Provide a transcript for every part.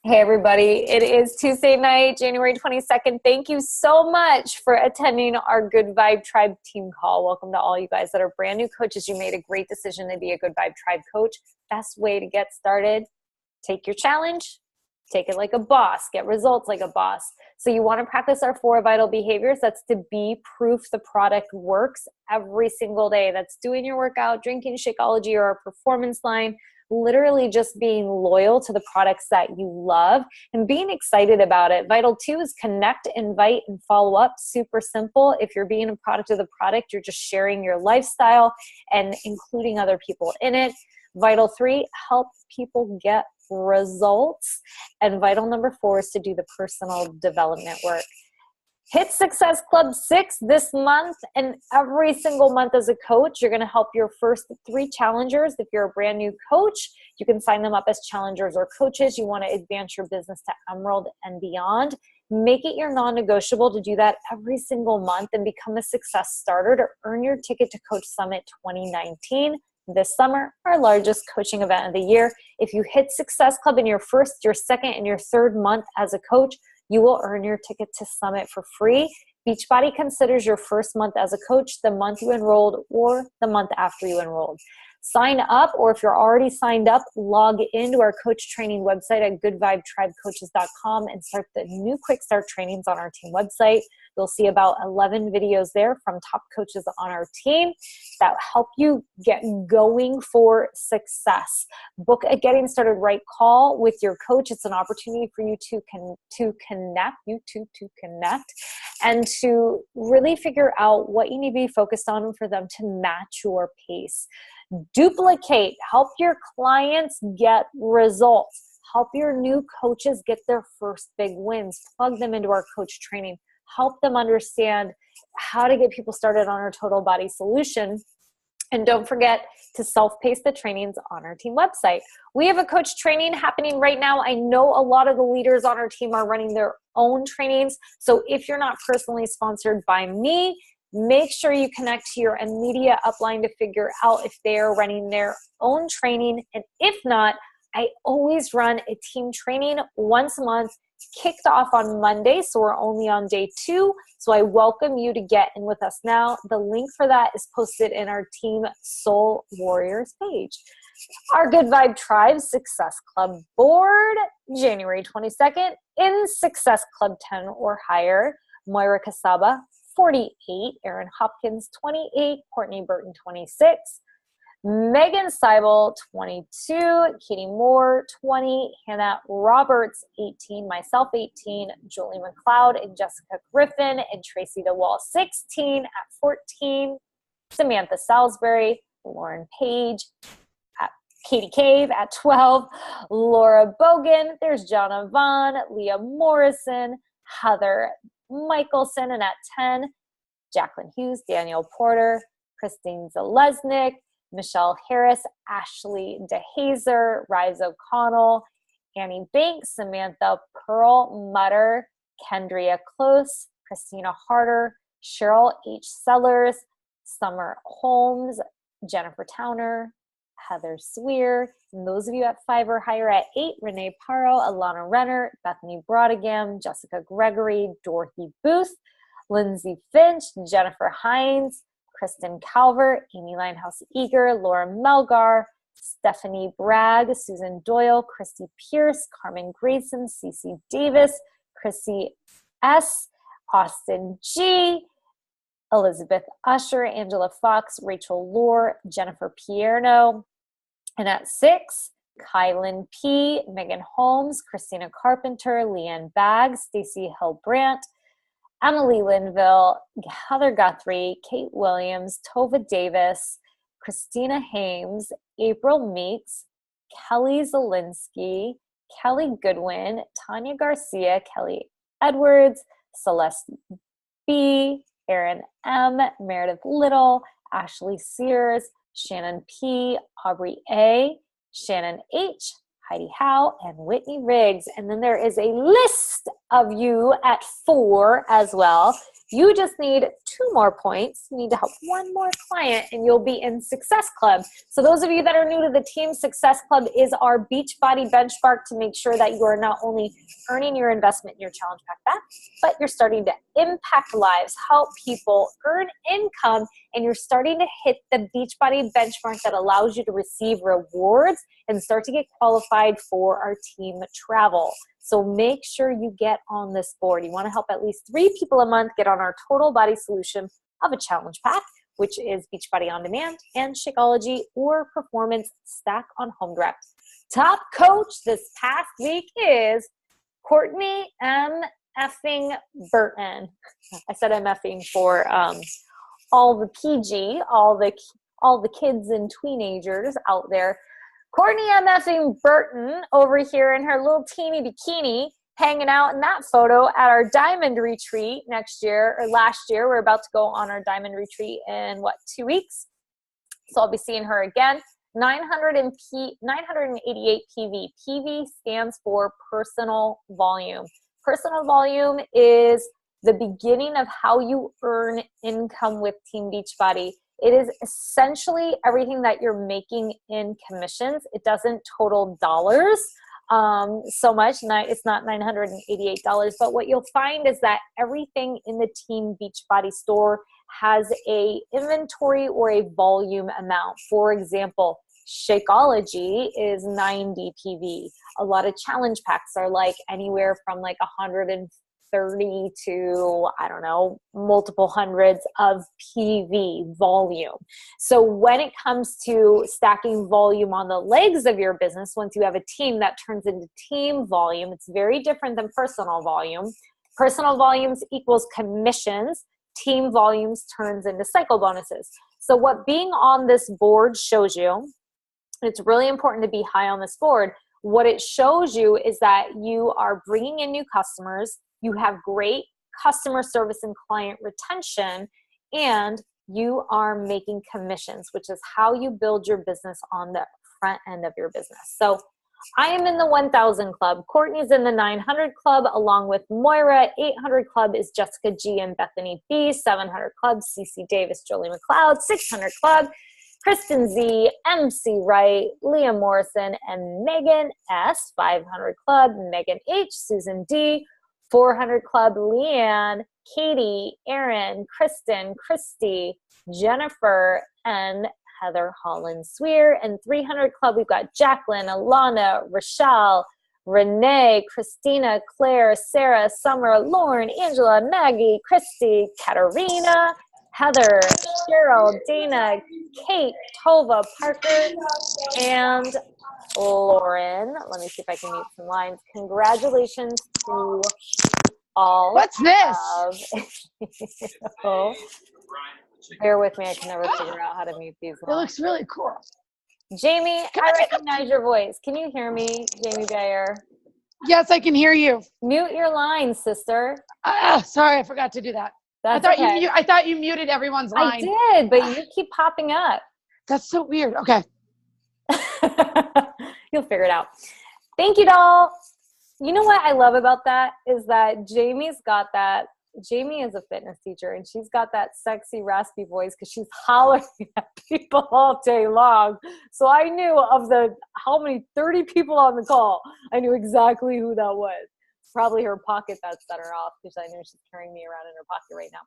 Hey everybody, it is Tuesday night, January 22nd. Thank you so much for attending our Good Vibe Tribe team call. Welcome to all you guys that are brand new coaches. You made a great decision to be a Good Vibe Tribe coach. Best way to get started, take your challenge, take it like a boss, get results like a boss. So you want to practice our 4 vital behaviors. That's to be proof the product works every single day. That's doing your workout, drinking Shakeology or our performance line, literally just being loyal to the products that you love and being excited about it. Vital 2 is connect, invite, and follow up. Super simple. If you're being a product of the product, you're just sharing your lifestyle and including other people in it. Vital 3, help people get results. And vital number 4 is to do the personal development work. Hit Success Club 6 this month, and every single month as a coach, you're going to help your first 3 challengers. If you're a brand new coach, you can sign them up as challengers or coaches. You want to advance your business to Emerald and beyond. Make it your non-negotiable to do that every single month and become a success starter to earn your ticket to Coach Summit 2019. This summer, our largest coaching event of the year. If you hit Success Club in your first, your second, and your third month as a coach, you will earn your ticket to Summit for free. Beachbody considers your first month as a coach the month you enrolled or the month after you enrolled. Sign up, or if you're already signed up, log into our coach training website at goodvibetribecoaches.com and start the new quick start trainings on our team website. You'll see about 11 videos there from top coaches on our team that help you get going for success. Book a Getting Started Right call with your coach. It's an opportunity for you to connect and to really figure out what you need to be focused on for them to match your pace. Duplicate, help your clients get results. Help your new coaches get their first big wins. Plug them into our coach training. Help them understand how to get people started on our total body solution. And don't forget to self-pace the trainings on our team website. We have a coach training happening right now. I know a lot of the leaders on our team are running their own trainings. So if you're not personally sponsored by me, make sure you connect to your immediate upline to figure out if they are running their own training. And if not, I always run a team training once a month, kicked off on Monday, so we're only on day 2. So I welcome you to get in with us now. The link for that is posted in our Team Soul Warriors page. Our Good Vibe Tribe Success Club board, January 22nd, in Success Club 10 or higher, Moira Casaba, 48, Aaron Hopkins, 28, Courtney Burton, 26, Megan Seibel, 22, Katie Moore, 20, Hannah Roberts, 18, myself, 18, Julie McLeod and Jessica Griffin, and Tracy DeWall, 16, at 14, Samantha Salisbury, Lauren Page, at Katie Cave, at 12, Laura Bogan, there's Jonna Vaughn, Leah Morrison, Heather Michelson, and at 10, Jacqueline Hughes, Daniel Porter, Christine Zalesnik, Michelle Harris, Ashley DeHazer, Rise O'Connell, Annie Banks, Samantha Pearl Mutter, Kendria Close, Christina Harder, Cheryl H. Sellers, Summer Holmes, Jennifer Towner, Heather Swear, and those of you at 5 or higher at 8, Renee Paro, Alana Renner, Bethany Brodegam, Jessica Gregory, Dorothy Booth, Lindsay Finch, Jennifer Hines, Kristen Calvert, Amy Linehouse Eager, Laura Melgar, Stephanie Bragg, Susan Doyle, Christy Pierce, Carmen Grayson, Cece Davis, Chrissy S., Austin G., Elizabeth Usher, Angela Fox, Rachel Lohr, Jennifer Pierno, and at 6, Kylan P., Megan Holmes, Christina Carpenter, Leanne Baggs, Stacy Hill Brandt, Emily Linville, Heather Guthrie, Kate Williams, Tova Davis, Christina Hames, April Meeks, Kelly Zelinsky, Kelly Goodwin, Tanya Garcia, Kelly Edwards, Celeste B., Erin M., Meredith Little, Ashley Sears, Shannon P., Aubrey A., Shannon H., Heidi Howe, and Whitney Riggs. And then there is a list of you at 4 as well. You just need 2 more points. You need to help 1 more client and you'll be in Success Club. So those of you that are new to the team, Success Club is our Beachbody benchmark to make sure that you are not only earning your investment in your challenge pack back, but you're starting to impact lives, help people, earn income, and you're starting to hit the Beachbody benchmark that allows you to receive rewards and start to get qualified for our team travel. So make sure you get on this board. You want to help at least 3 people a month get on our total body solution of a challenge pack, which is Beachbody On Demand and Shakeology or Performance Stack on Home Direct. Top coach this past week is Courtney M. effing Burton. I said I'm effing for all the PG, all the kids and teenagers out there. Courtney M. effing Burton over here in her little teeny bikini, hanging out in that photo at our diamond retreat next year or last year. We're about to go on our diamond retreat in 2 weeks. So I'll be seeing her again. 988 PV. PV stands for personal volume. Personal volume is the beginning of how you earn income with Team Beachbody. It is essentially everything that you're making in commissions. It doesn't total dollars so much. It's not $988, but what you'll find is that everything in the Team Beachbody store has a inventory or a volume amount. For example, Shakeology is 90 PV. A lot of challenge packs are like anywhere from like 130 to, I don't know, multiple hundreds of PV volume. So when it comes to stacking volume on the legs of your business, once you have a team, that turns into team volume. It's very different than personal volume. Personal volumes equals commissions. Team volumes turns into cycle bonuses. So what being on this board shows you, it's really important to be high on this board. What it shows you is that you are bringing in new customers, you have great customer service and client retention, and you are making commissions, which is how you build your business on the front end of your business. So I am in the 1000 club. Courtney's in the 900 club along with Moira. 800 club is Jessica G and Bethany B. 700 club, CC Davis, Jolie McLeod. 600 club, Kristen Z, MC Wright, Leah Morrison, and Megan S. 500 club, Megan H, Susan D. 400 club, Leanne, Katie, Aaron, Kristen, Christy, Jennifer, and Heather Holland Swear. And 300 club, we've got Jacqueline, Alana, Rochelle, Renee, Christina, Claire, Sarah, Summer, Lauren, Angela, Maggie, Christy, Katarina, Heather, Cheryl, Dana, Kate, Tova, Parker, and Lauren. Let me see if I can mute some lines. Congratulations to all. What's this? Oh, bear with me. I can never figure out how to mute these lines. It looks really cool. Jamie, I recognize your voice. Can you hear me, Jamie Bayer? Yes, I can hear you. Mute your lines, sister. Sorry, I forgot to do that. That's I thought you muted everyone's line. I did, but you keep popping up. That's so weird. Okay. You'll figure it out. Thank you, doll. You know what I love about that is that Jamie's got that. Jamie is a fitness teacher, and she's got that sexy, raspy voice because she's hollering at people all day long. So I knew of how many 30 people on the call, I knew exactly who that was. Probably her pocket that set her off because I know she's carrying me around in her pocket right now.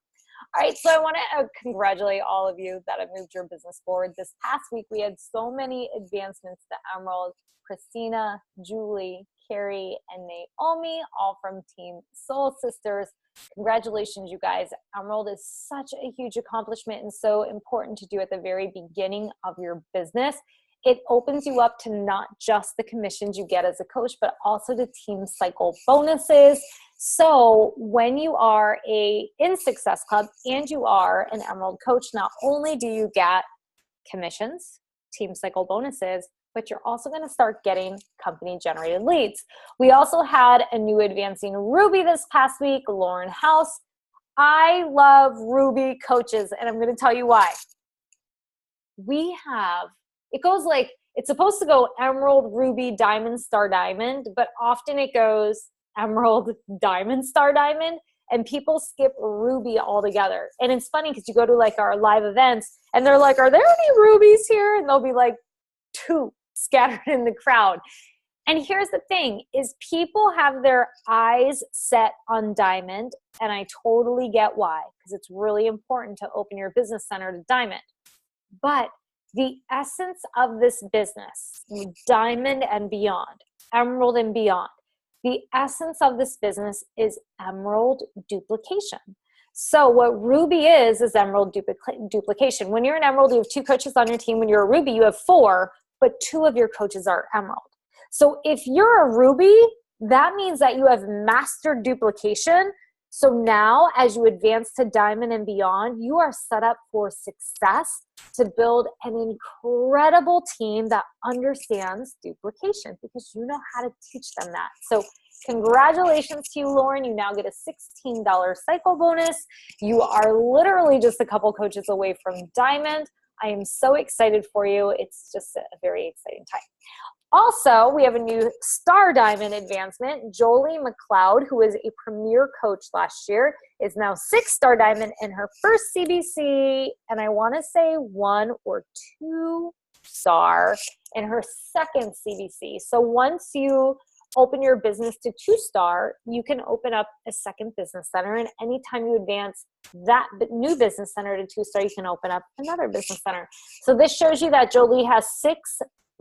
All right, so I want to congratulate all of you that have moved your business forward. This past week, we had so many advancements to Emerald, Christina, Julie, Carrie, and Naomi, all from Team Soul Sisters. Congratulations, you guys. Emerald is such a huge accomplishment and so important to do at the very beginning of your business. It opens you up to not just the commissions you get as a coach, but also the team cycle bonuses. So when you are in Success Club and you are an Emerald coach, not only do you get commissions, team cycle bonuses, but you're also going to start getting company generated leads. We also had a new advancing Ruby this past week, Lauren House. I love Ruby coaches, and I'm going to tell you why. It goes like, it's supposed to go Emerald, Ruby, Diamond, Star, Diamond, but often it goes Emerald, Diamond, Star, Diamond. and people skip Ruby altogether. And it's funny because you go to like our live events and they're like, are there any Rubies here? And they'll be like 2 scattered in the crowd. And here's the thing is people have their eyes set on Diamond, and I totally get why, because it's really important to open your business center to Diamond. But the essence of this business, Diamond and beyond, Emerald and beyond, the essence of this business is Emerald duplication. So what Ruby is Emerald duplication. When you're an Emerald, you have 2 coaches on your team. When you're a Ruby, you have 4, but 2 of your coaches are Emerald. So if you're a Ruby, that means that you have mastered duplication. So now as you advance to Diamond and beyond, you are set up for success to build an incredible team that understands duplication because you know how to teach them that. So congratulations to you, Lauren. You now get a $16 cycle bonus. You are literally just a couple coaches away from Diamond. I am so excited for you. It's just a very exciting time. Also, we have a new Star Diamond advancement. Jolie McLeod, who was a premier coach last year, is now 6-star Diamond in her first CBC, and I want to say 1 or 2 star in her second CBC. So once you open your business to 2-star, you can open up a second business center, and anytime you advance that new business center to 2-star, you can open up another business center. So this shows you that Jolie has 6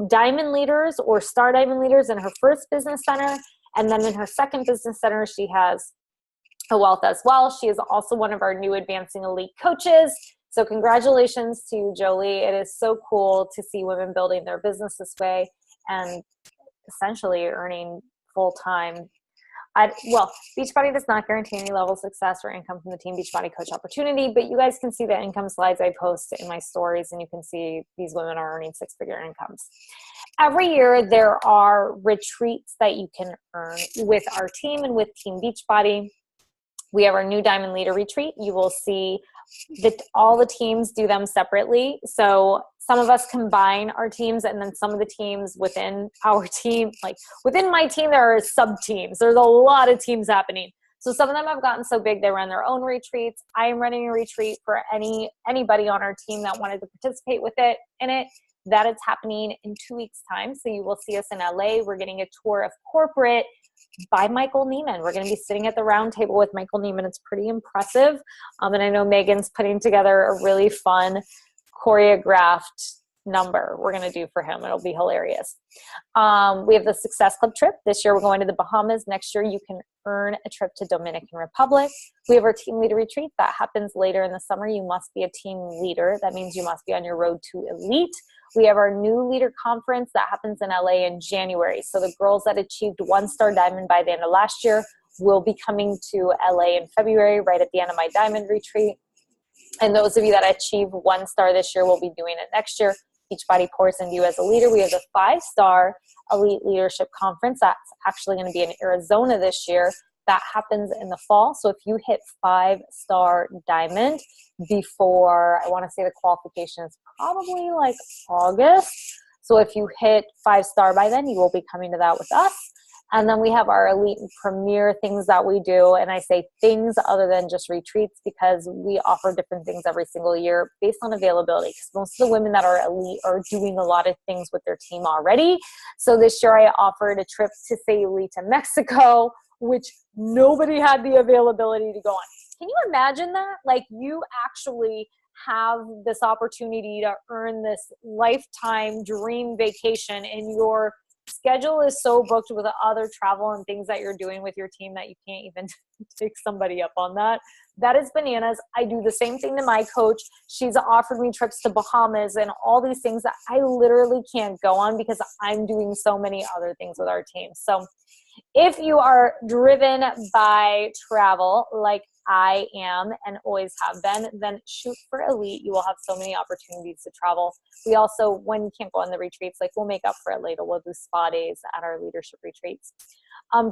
Diamond leaders or Star Diamond leaders in her first business center, and then in her second business center she has a wealth as well. She is also one of our new Advancing Elite coaches. So congratulations to Jolie. It is so cool to see women building their business this way and essentially earning full-time. Well, Beachbody does not guarantee any level of success or income from the Team Beachbody Coach opportunity, but you guys can see the income slides I post in my stories, and you can see these women are earning 6-figure incomes. Every year, there are retreats that you can earn with our team and with Team Beachbody. We have our new Diamond Leader Retreat. You will see that all the teams do them separately. So some of us combine our teams, and then some of the teams within our team, like within my team, there are sub-teams. There's a lot of teams happening. So some of them have gotten so big, they run their own retreats. I am running a retreat for anybody on our team that wanted to participate in it. That is happening in 2 weeks' time. So you will see us in LA. We're getting a tour of corporate by Michael Neiman. We're going to be sitting at the round table with Michael Neiman. It's pretty impressive. And I know Megan's putting together a really fun choreographed number we're going to do for him. It'll be hilarious. We have the Success Club trip. This year we're going to the Bahamas. Next year you can earn a trip to Dominican Republic. We have our team leader retreat that happens later in the summer. You must be a team leader. That means you must be on your road to elite. We have our new leader conference that happens in LA in January. So the girls that achieved 1-star Diamond by the end of last year will be coming to LA in February, right at the end of my Diamond retreat. And those of you that achieve 1-star this year will be doing it next year. Beachbody pours into you as a leader. We have the 5-star Elite Leadership Conference. That's actually going to be in Arizona this year. That happens in the fall. So if you hit 5-star Diamond before, I want to say the qualification is probably like August. So if you hit 5-star by then, you will be coming to that with us. And then we have our elite and premier things that we do. And I say things other than just retreats because we offer different things every single year based on availability. Because most of the women that are elite are doing a lot of things with their team already. So this year I offered a trip to say elite to Mexico, which nobody had the availability to go on. Can you imagine that? Like you actually have this opportunity to earn this lifetime dream vacation, and your schedule is so booked with other travel and things that you're doing with your team that you can't even take somebody up on that. That is bananas. I do the same thing to my coach. She's offered me trips to Bahamas and all these things that I literally can't go on because I'm doing so many other things with our team. So if you are driven by travel like I am and always have been, then shoot for elite. You will have so many opportunities to travel. We also, when you can't go on the retreats, like we'll make up for it later. We'll do spa days at our leadership retreats.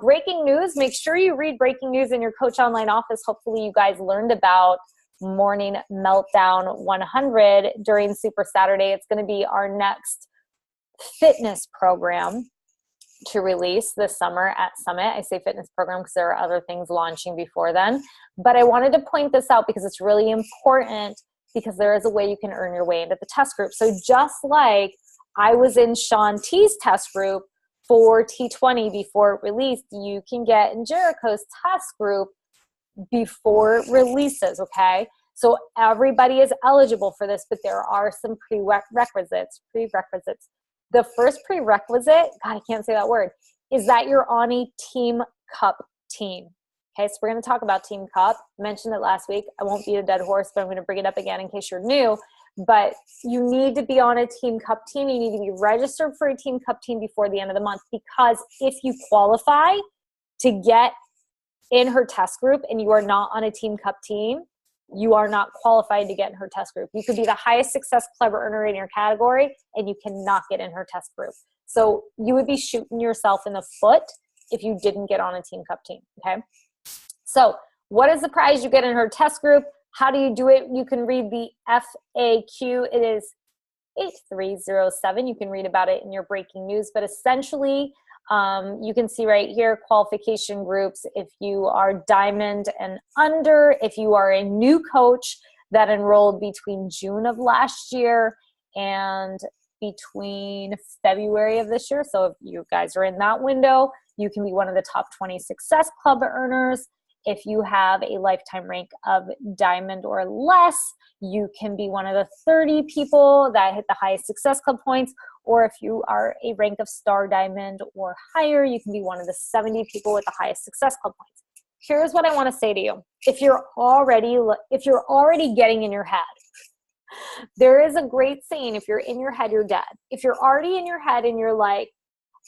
Breaking news, make sure you read breaking news in your Coach Online office. Hopefully you guys learned about Morning Meltdown 100 during Super Saturday. It's going to be our next fitness program. to release this summer at Summit. I say fitness program because there are other things launching before then. But I wanted to point this out because it's really important, because there is a way you can earn your way into the test group. So just like I was in Sean T's test group for T20 before it released, you can get in Jericho's test group before it releases, okay? So everybody is eligible for this, but there are some prerequisites. The first prerequisite, God, I can't say that word, is that you're on a Team Cup team. Okay, so we're going to talk about Team Cup. I mentioned it last week. I won't beat a dead horse, but I'm going to bring it up again in case you're new. But you need to be on a Team Cup team. You need to be registered for a Team Cup team before the end of the month, because if you qualify to get in her test group and you are not on a Team Cup team, you are not qualified to get in her test group. You could be the highest success club earner in your category and you cannot get in her test group. So you would be shooting yourself in the foot if you didn't get on a Team Cup team, okay? So what is the prize you get in her test group? How do you do it? You can read the FAQ. It is 8307. You can read about it in your breaking news, but essentially you can see right here, qualification groups, if you are diamond and under, if you are a new coach that enrolled between June of last year and between February of this year. So if you guys are in that window, you can be one of the top 20 Success Club earners. If you have a lifetime rank of diamond or less, you can be one of the 30 people that hit the highest Success Club points. Or if you are a rank of star diamond or higher, you can be one of the 70 people with the highest Success Club points. Here's what I want to say to you. If you're already getting in your head, there is a great saying, if you're in your head, you're dead. If you're already in your head and you're like,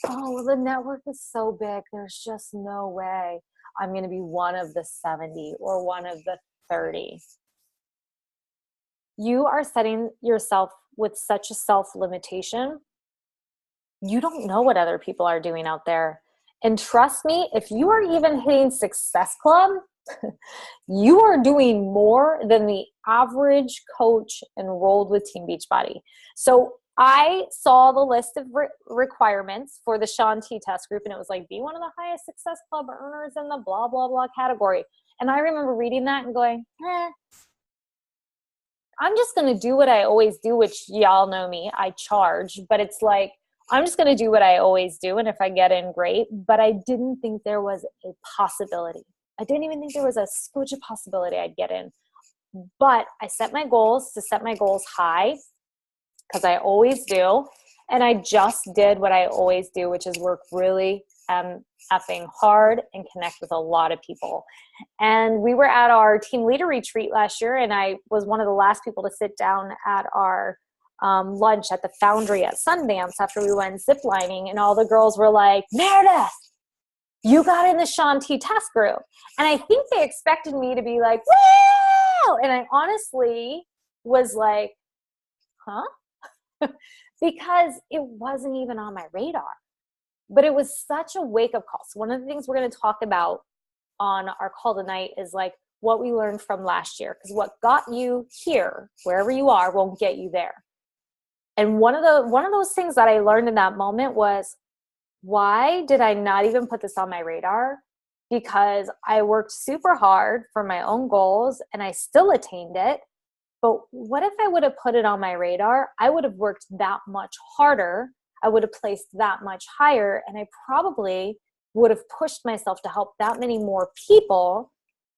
oh, well, the network is so big, there's just no way I'm going to be one of the 70 or one of the 30. You are setting yourself with such a self-limitation. You don't know what other people are doing out there. And trust me, if you are even hitting Success Club, you are doing more than the average coach enrolled with Team Beachbody. So I saw the list of requirements for the Sean T test group, and it was like, be one of the highest Success Club earners in the blah, blah, blah category. And I remember reading that and going, I'm just going to do what I always do, which y'all know me, I charge, but it's like, I'm just going to do what I always do. And if I get in, great. But I didn't think there was a possibility. I didn't even think there was a scooch of possibility I'd get in. But I set my goals high, because I always do. And I just did what I always do, which is work really effing hard and connect with a lot of people. And we were at our team leader retreat last year, and I was one of the last people to sit down at our lunch at the Foundry at Sundance after we went ziplining, and all the girls were like, Meredith, you got in the Sean T test group. And I think they expected me to be like, wow! And I honestly was like, huh? Because it wasn't even on my radar. But it was such a wake-up call. So one of the things we're going to talk about on our call tonight is like what we learned from last year. Because what got you here, wherever you are, won't get you there. And one of those things that I learned in that moment was, why did I not even put this on my radar? Because I worked super hard for my own goals and I still attained it. But what if I would have put it on my radar? I would have worked that much harder. I would have placed that much higher, and I probably would have pushed myself to help that many more people,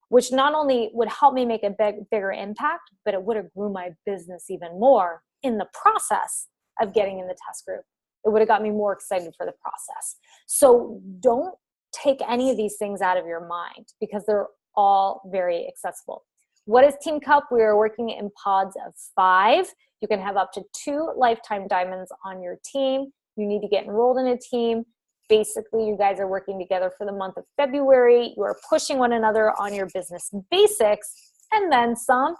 which not only would help me make a bigger impact, but it would have grew my business even more in the process of getting in the test group. It would have got me more excited for the process. So don't take any of these things out of your mind, because they're all very accessible. What is Team Cup? We are working in pods of 5. You can have up to 2 lifetime diamonds on your team. You need to get enrolled in a team. Basically, you guys are working together for the month of February. You are pushing one another on your business basics and then some,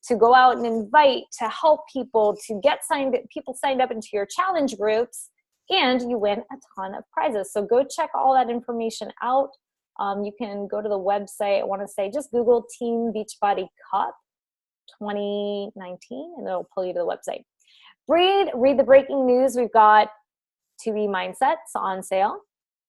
to go out and invite, to help people, to get people signed up into your challenge groups, and you win a ton of prizes. So go check all that information out. You can go to the website. I want to say just Google Team Beachbody Cup 2019 and it'll pull you to the website. Read the breaking news. We've got 2B Mindsets on sale.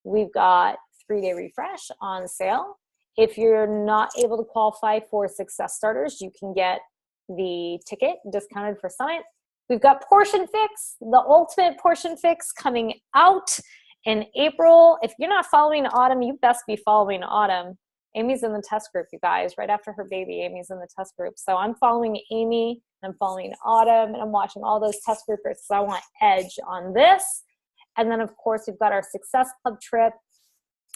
we've got 3-day refresh on sale. If you're not able to qualify for Success Starters, you can get the ticket discounted for Summit. We've got Portion Fix, the ultimate Portion Fix, coming out in April. If you're not following Autumn, you best be following Autumn. Amy's in the test group, you guys. Right after her baby, Amy's in the test group. So I'm following Amy, and I'm following Autumn, and I'm watching all those test groupers because I want edge on this. And then, of course, we've got our Success Club trip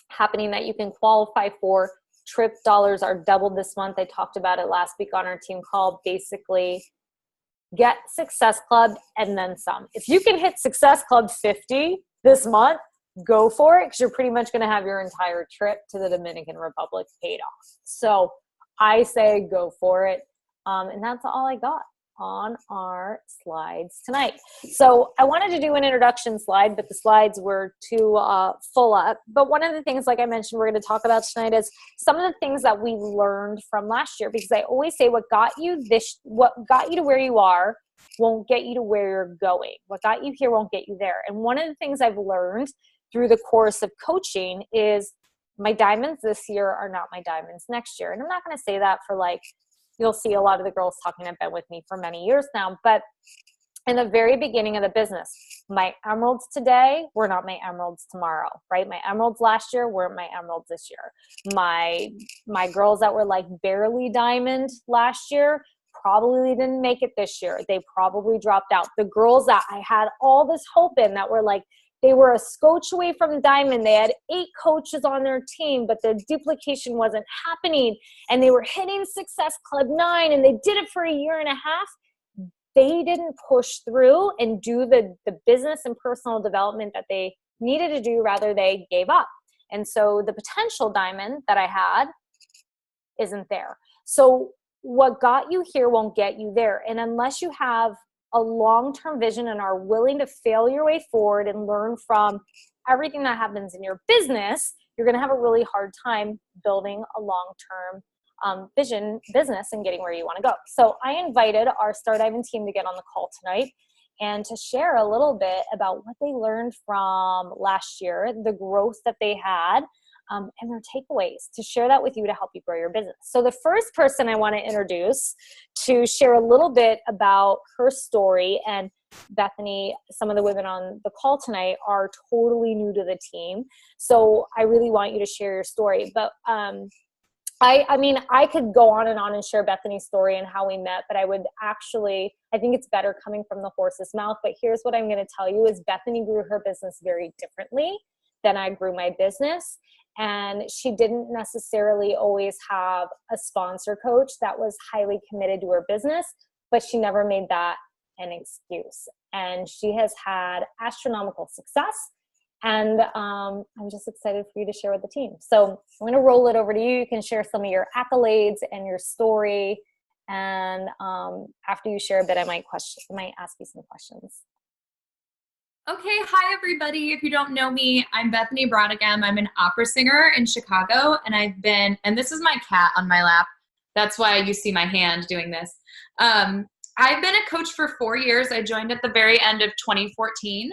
happening that you can qualify for. Trip dollars are doubled this month. I talked about it last week on our team call. Basically, get Success Club and then some. If you can hit Success Club 50 this month, go for it, because you're pretty much going to have your entire trip to the Dominican Republic paid off. So I say go for it. And that's all I got on our slides tonight. So I wanted to do an introduction slide, but the slides were too full up. But one of the things, like I mentioned, we're going to talk about tonight is some of the things that we learned from last year, because I always say what got you to where you are won't get you to where you're going. What got you here won't get you there. And one of the things I've learned through the course of coaching is my diamonds this year are not my diamonds next year. And I'm not going to say that for you'll see a lot of the girls talking have been with me for many years now, but in the very beginning of the business, my emeralds today were not my emeralds tomorrow, right? My emeralds last year weren't my emeralds this year. My girls that were barely diamond last year probably didn't make it this year. They probably dropped out. The girls that I had all this hope in that were they were a coach away from diamond. They had 8 coaches on their team, but the duplication wasn't happening. And they were hitting Success Club 9, and they did it for a year and a half. They didn't push through and do the business and personal development that they needed to do. Rather, they gave up. And so the potential diamond that I had isn't there. So what got you here won't get you there. And unless you have a long-term vision and are willing to fail your way forward and learn from everything that happens in your business, you're going to have a really hard time building a long-term business and getting where you want to go. So I invited our Star Diving team to get on the call tonight and to share a little bit about what they learned from last year, the growth that they had, and their takeaways, to share that with you to help you grow your business. So the first person I want to introduce to share a little bit about her story, and Bethany, some of the women on the call tonight are totally new to the team. So I really want you to share your story. But I could go on and share Bethany's story and how we met, but I think it's better coming from the horse's mouth. But here's what I'm going to tell you is Bethany grew her business very differently than I grew my business. And she didn't necessarily always have a sponsor coach that was highly committed to her business, but she never made that an excuse. And she has had astronomical success. And I'm just excited for you to share with the team. So I'm going to roll it over to you. You can share some of your accolades and your story. And after you share a bit, I might ask you some questions. Okay, hi everybody. If you don't know me, I'm Bethany Brodeghem. I'm an opera singer in Chicago, and this is my cat on my lap. That's why you see my hand doing this. I've been a coach for 4 years. I joined at the very end of 2014,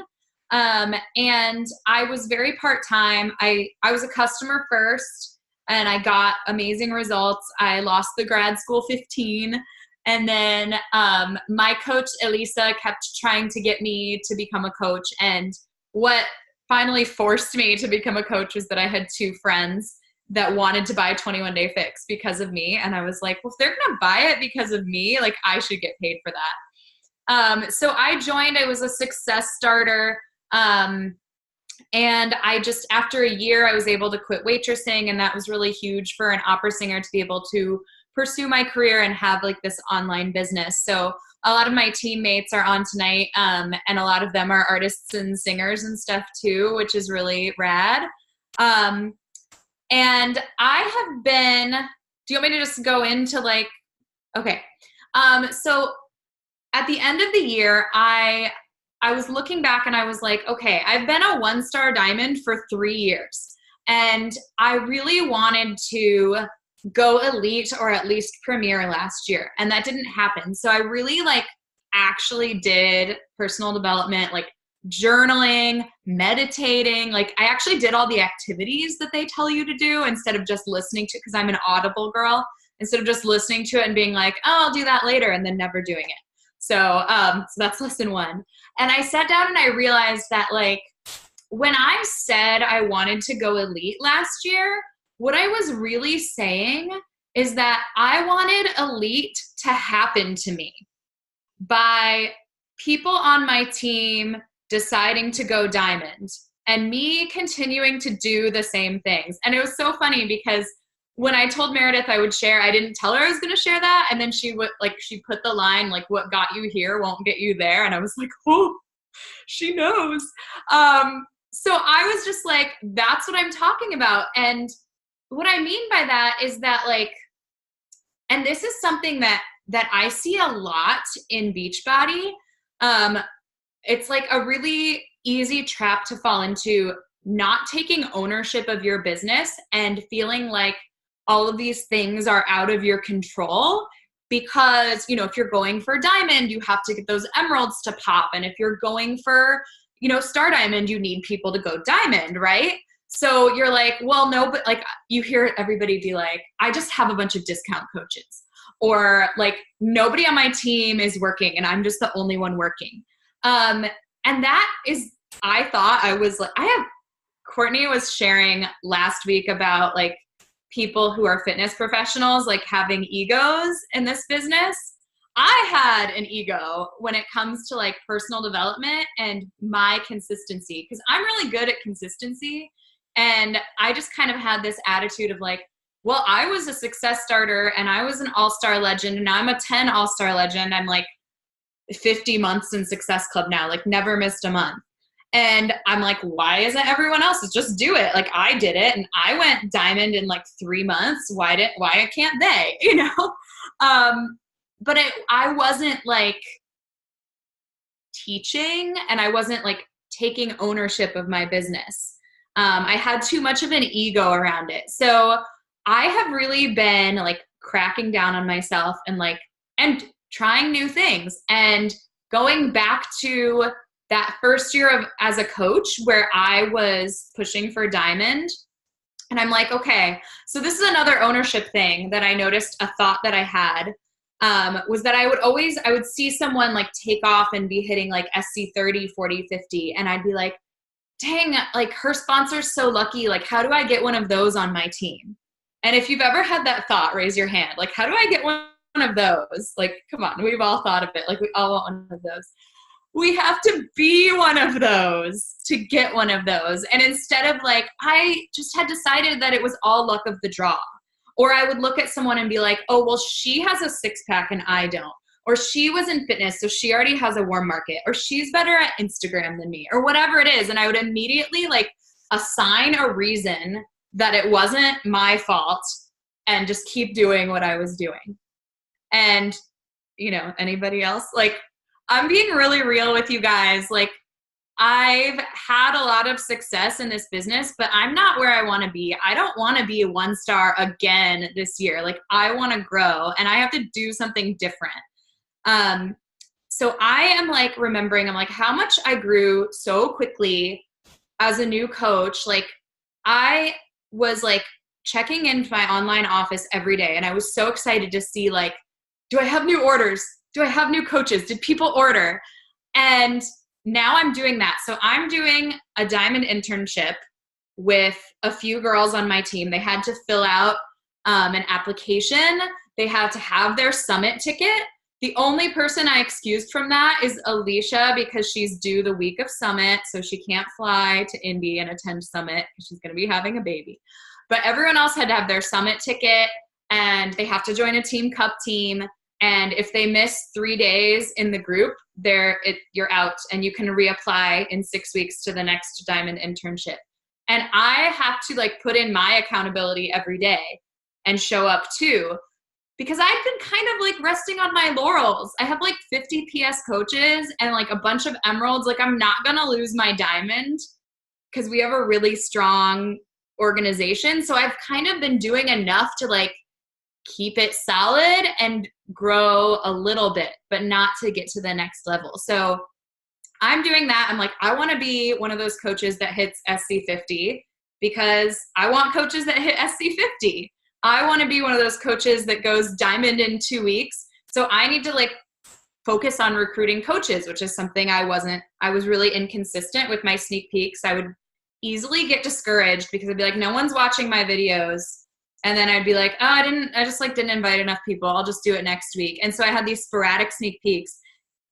and I was very part-time. I was a customer first, and I got amazing results. I lost the grad school 15. And then my coach, Elisa, kept trying to get me to become a coach. And what finally forced me to become a coach was that I had 2 friends that wanted to buy 21 Day Fix because of me. And I was like, well, if they're going to buy it because of me, I should get paid for that. So I joined. I was a success starter. And after a year, I was able to quit waitressing. And that was really huge for an opera singer to be able to pursue my career and have this online business. So a lot of my teammates are on tonight, and a lot of them are artists and singers and stuff too, which is really rad. And I have been, do you want me to just go into okay. So at the end of the year, I was looking back and I was like, okay, I've been a 1-star diamond for 3 years, and I really wanted to go elite or at least premier last year, and that didn't happen. So I really actually did personal development, journaling, meditating. Like I actually did all the activities that they tell you to do instead of just listening to, because I'm an Audible girl, instead of just listening to it and being like, oh, I'll do that later, and then never doing it. So that's lesson one. And I sat down and I realized that like when I said I wanted to go elite last year, what I was really saying is that I wanted elite to happen to me by people on my team deciding to go diamond and me continuing to do the same things. And it was so funny because when I told Meredith I would share, I didn't tell her I was going to share that. And then she put the line, like, what got you here won't get you there. And I was like, oh, she knows. So I was just like, that's what I'm talking about. And what I mean by that is that like, and this is something that I see a lot in Beachbody. It's like a really easy trap to fall into, not taking ownership of your business and feeling like all of these things are out of your control. Because, you know, if you're going for diamond, you have to get those emeralds to pop. And if you're going for, you know, star diamond, you need people to go diamond, right? So you're like, well, no, but like you hear everybody be like, I just have a bunch of discount coaches, or like nobody on my team is working and I'm just the only one working. And that is, I thought I was like, Courtney was sharing last week about like people who are fitness professionals, like having egos in this business. I had an ego when it comes to like personal development and my consistency, because I'm really good at consistency. And I just kind of had this attitude of like, well, I was a success starter and I was an all-star legend and now I'm a 10 all-star legend. I'm like 50 months in Success Club now, like never missed a month. And I'm like, why isn't everyone else? Just do it. Like I did it and I went diamond in like 3 months. Why can't they, you know? But I wasn't like teaching and I wasn't like taking ownership of my business. I had too much of an ego around it. So I have really been like cracking down on myself and trying new things and going back to that first year as a coach where I was pushing for diamond. And I'm like, okay, so this is another ownership thing that I noticed, a thought that I had, was that I would see someone like take off and be hitting like SC 30, 40, 50. And I'd be like, dang, like her sponsor's so lucky. Like, how do I get one of those on my team? And if you've ever had that thought, raise your hand. Like, how do I get one of those? Like, come on, we've all thought of it. Like, we all want one of those. We have to be one of those to get one of those. And instead of like, I just had decided that it was all luck of the draw. Or I would look at someone and be like, oh, well, she has a 6-pack and I don't. Or she was in fitness, so she already has a warm market. Or she's better at Instagram than me. Or whatever it is. And I would immediately like assign a reason that it wasn't my fault and just keep doing what I was doing. And, you know, anybody else? Like, I'm being really real with you guys. Like, I've had a lot of success in this business, but I'm not where I want to be. I don't want to be a 1-star again this year. Like, I want to grow and I have to do something different. So I am like remembering, I'm like, how much I grew so quickly as a new coach. Like, I was like checking into my online office every day. And I was so excited to see like, do I have new orders? Do I have new coaches? Did people order? And now I'm doing that. So I'm doing a diamond internship with a few girls on my team. They had to fill out an application. They had to have their summit ticket. The only person I excused from that is Alicia, because she's due the week of summit. So she can't fly to Indy and attend summit because she's going to be having a baby. But everyone else had to have their summit ticket and they have to join a team cup team. And if they miss 3 days in the group, you're out and you can reapply in 6 weeks to the next diamond internship. And I have to like put in my accountability every day and show up too, because I've been kind of like resting on my laurels. I have like 50 PS coaches and like a bunch of emeralds. Like, I'm not going to lose my diamond because we have a really strong organization. So I've kind of been doing enough to like keep it solid and grow a little bit, but not to get to the next level. So I'm doing that. I'm like, I want to be one of those coaches that hits SC50 because I want coaches that hit SC50. I want to be one of those coaches that goes diamond in 2 weeks. So I need to like focus on recruiting coaches, which is something I was really inconsistent with my sneak peeks. I would easily get discouraged because I'd be like, no one's watching my videos. And then I'd be like, oh, I just like didn't invite enough people. I'll just do it next week. And so I had these sporadic sneak peeks.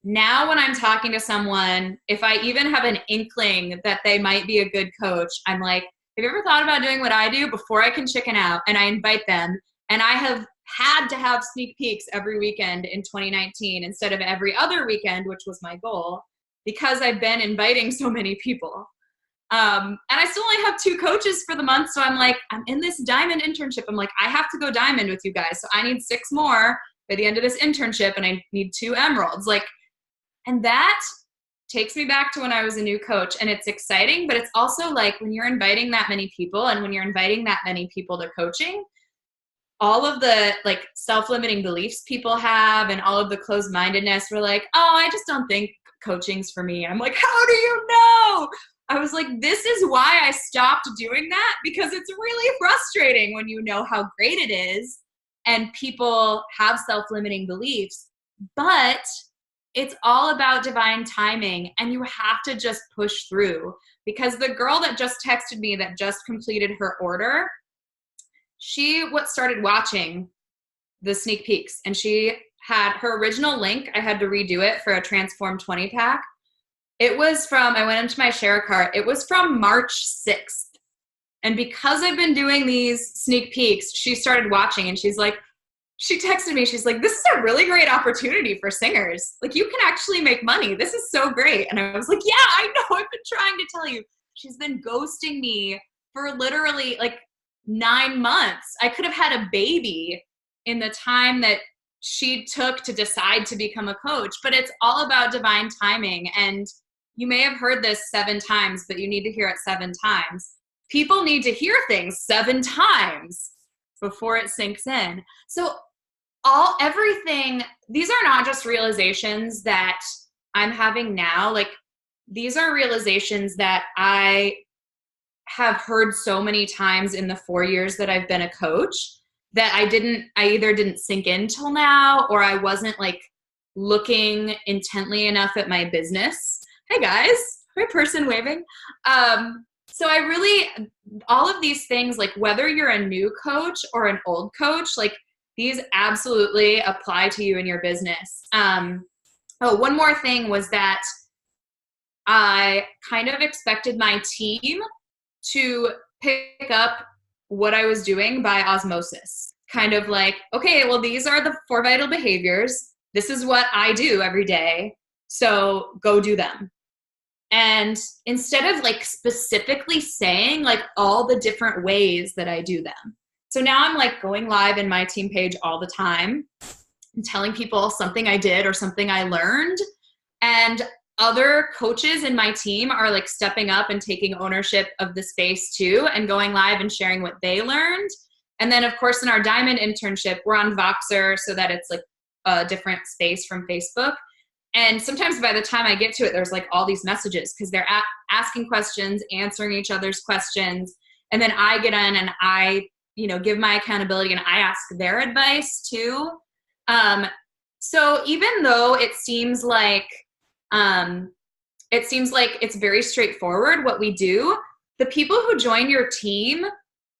Now when I'm talking to someone, if I even have an inkling that they might be a good coach, I'm like, have you ever thought about doing what I do before I can chicken out? And I invite them. And I have had to have sneak peeks every weekend in 2019 instead of every other weekend, which was my goal, because I've been inviting so many people. And I still only have 2 coaches for the month. So I'm like, I'm in this diamond internship. I'm like, I have to go diamond with you guys. So I need 6 more by the end of this internship, and I need 2 emeralds. Like, and that takes me back to when I was a new coach, and it's exciting, but it's also like when you're inviting that many people and when you're inviting that many people to coaching, all of the like self-limiting beliefs people have and all of the closed-mindedness, we're like, oh, I just don't think coaching's for me. And I'm like, how do you know? I was like, this is why I stopped doing that, because it's really frustrating when you know how great it is and people have self-limiting beliefs, but it's all about divine timing and you have to just push through. Because the girl that just texted me that just completed her order, she started watching the sneak peeks, and she had her original link. I had to redo it for a Transform 20 pack. It was from, I went into my share cart. It was from March 6th. And because I've been doing these sneak peeks, she started watching, and she texted me. She's like, this is a really great opportunity for singers. Like, you can actually make money. This is so great. And I was like, yeah, I know. I've been trying to tell you. She's been ghosting me for literally like 9 months. I could have had a baby in the time that she took to decide to become a coach, but it's all about divine timing. And you may have heard this 7 times, but you need to hear it 7 times. People need to hear things 7 times before it sinks in. So everything, these are not just realizations that I'm having now. Like, these are realizations that I have heard so many times in the 4 years that I've been a coach that I either didn't sink in till now, or I wasn't like looking intently enough at my business. Hey guys, my person waving. So I really, all of these things, like whether you're a new coach or an old coach, like these absolutely apply to you in your business. One more thing was that I kind of expected my team to pick up what I was doing by osmosis. Kind of like, okay, well, these are the 4 vital behaviors. This is what I do every day. So go do them. And instead of like specifically saying like all the different ways that I do them. So now I'm like going live in my team page all the time and telling people something I did or something I learned. And other coaches in my team are like stepping up and taking ownership of the space too, and going live and sharing what they learned. And then of course in our diamond internship, we're on Voxer so that it's like a different space from Facebook. And sometimes by the time I get to it, there's like all these messages because they're asking questions, answering each other's questions. And then I get in and I, give my accountability and I ask their advice too. So even though it seems like it's very straightforward what we do, the people who join your team,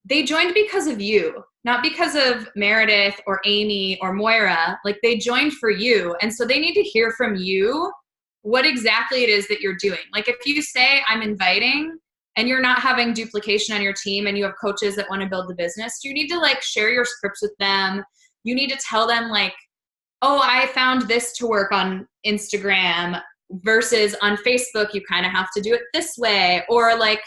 they joined because of you, not because of Meredith or Amy or Moira. Like, they joined for you. And so they need to hear from you what exactly it is that you're doing. Like, if you say I'm inviting and you're not having duplication on your team and you have coaches that want to build the business, you need to like share your scripts with them. You need to tell them like, oh, I found this to work on Instagram versus on Facebook, you kind of have to do it this way. Or like,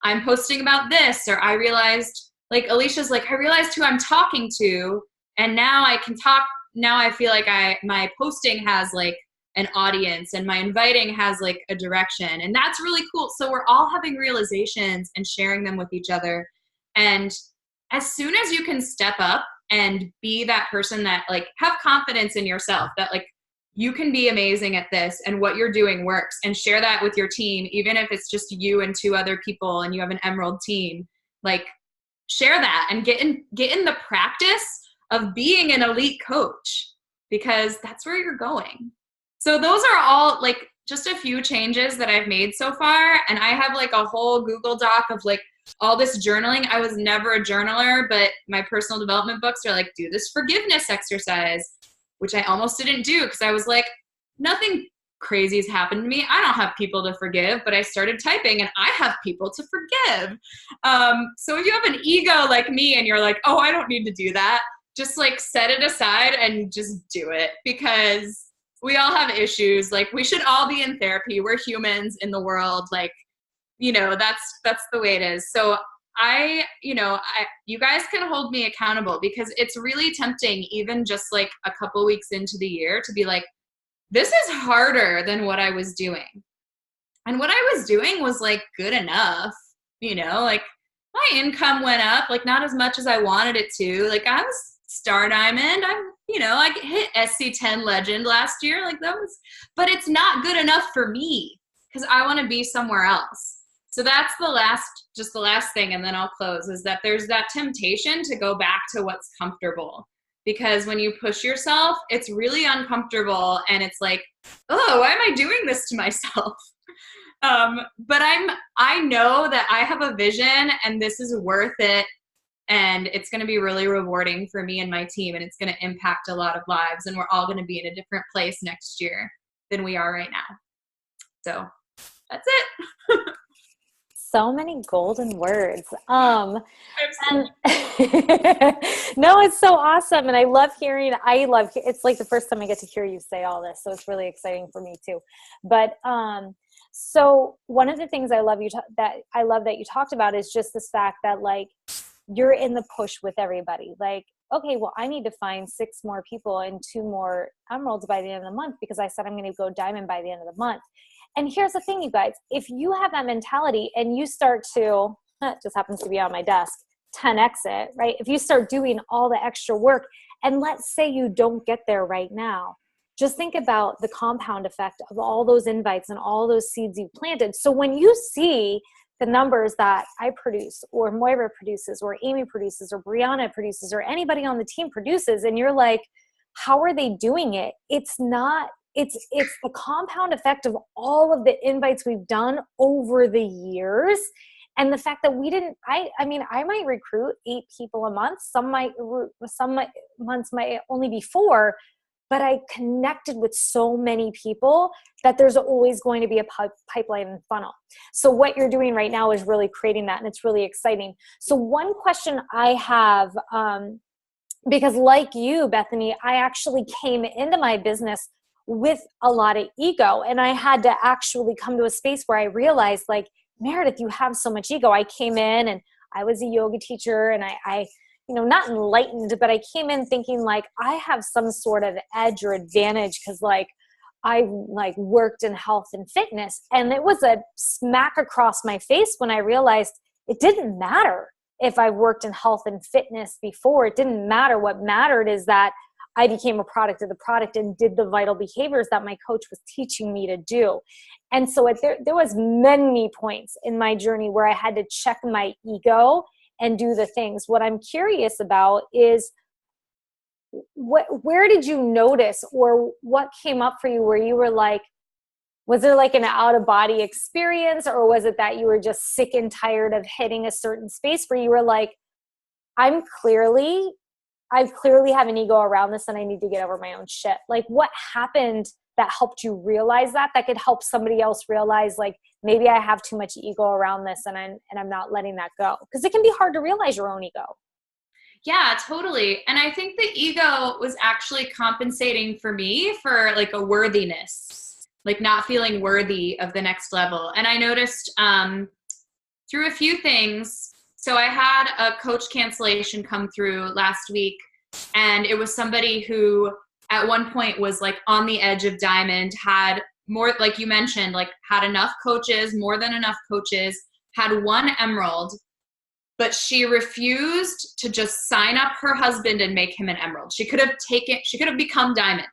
I'm posting about this, or I realized, like Alicia's like, I realized who I'm talking to, and now I can talk. Now I feel like my posting has like an audience, and my inviting has like a direction, and that's really cool. So we're all having realizations and sharing them with each other. And as soon as you can step up and be that person that like have confidence in yourself, that like you can be amazing at this and what you're doing works, and share that with your team. Even if it's just you and 2 other people and you have an emerald team, like share that and get in the practice of being an elite coach, because that's where you're going. So those are all like just a few changes that I've made so far. And I have like a whole Google Doc of like all this journaling. I was never a journaler, but my personal development books are like, do this forgiveness exercise, which I almost didn't do because I was like, nothing crazy has happened to me. I don't have people to forgive, but I started typing and I have people to forgive. So if you have an ego like me and you're like, oh, I don't need to do that, just like set it aside and just do it, because we all have issues. Like we should all be in therapy. We're humans in the world. Like, you know, that's the way it is. So you guys can hold me accountable, because it's really tempting, even just like a couple weeks into the year, to be like, this is harder than what I was doing. And what I was doing was like good enough, you know, like my income went up, like not as much as I wanted it to. Like I was Star Diamond. I hit SC10 Legend last year. Like that was, but it's not good enough for me because I want to be somewhere else. So that's the last thing, and then I'll close, is that there's that temptation to go back to what's comfortable. Because when you push yourself, it's really uncomfortable and it's like, oh, why am I doing this to myself? But I know that I have a vision and this is worth it. And it's going to be really rewarding for me and my team. And it's going to impact a lot of lives. And we're all going to be in a different place next year than we are right now. So that's it. So many golden words. No, it's so awesome. And I love it's like the first time I get to hear you say all this. So it's really exciting for me too. But, so one of the things I love that you talked about is just this fact that like, you're in the push with everybody. Like, okay, well, I need to find 6 more people and 2 more emeralds by the end of the month, because I said I'm going to go diamond by the end of the month. And here's the thing, you guys, if you have that mentality and you start to, it just happens to be on my desk, 10x it, right? If you start doing all the extra work, and let's say you don't get there right now, just think about the compound effect of all those invites and all those seeds you planted. So when you see the numbers that I produce, or Moira produces, or Amy produces, or Brianna produces, or anybody on the team produces, and you're like, how are they doing it? It's the compound effect of all of the invites we've done over the years. And the fact that I might recruit 8 people a month. Some months might only be 4, but I connected with so many people that there's always going to be a pipeline and funnel. So what you're doing right now is really creating that, and it's really exciting. So one question I have, because like you, Bethany, I actually came into my business with a lot of ego, and I had to actually come to a space where I realized, like, Meredith, you have so much ego. I came in and I was a yoga teacher, and I not enlightened, but I came in thinking like I have some sort of edge or advantage because like I like worked in health and fitness. And it was a smack across my face when I realized it didn't matter if I worked in health and fitness before. It didn't matter. What mattered is that I became a product of the product and did the vital behaviors that my coach was teaching me to do. And so there was many points in my journey where I had to check my ego and do the things. What I'm curious about is where did you notice, or what came up for you where you were like, was there like an out of body experience, or was it that you were just sick and tired of hitting a certain space where you were like, I clearly have an ego around this and I need to get over my own shit? Like what happened that helped you realize that could help somebody else realize like, maybe I have too much ego around this and I'm not letting that go? Because it can be hard to realize your own ego. Yeah, totally. And I think the ego was actually compensating for me for like a worthiness, like not feeling worthy of the next level. And I noticed through a few things. So I had a coach cancellation come through last week, and it was somebody who at one point was like on the edge of diamond, had more, like you mentioned, like had enough coaches, more than enough coaches, had 1 emerald, but she refused to just sign up her husband and make him an emerald. She could have become diamond,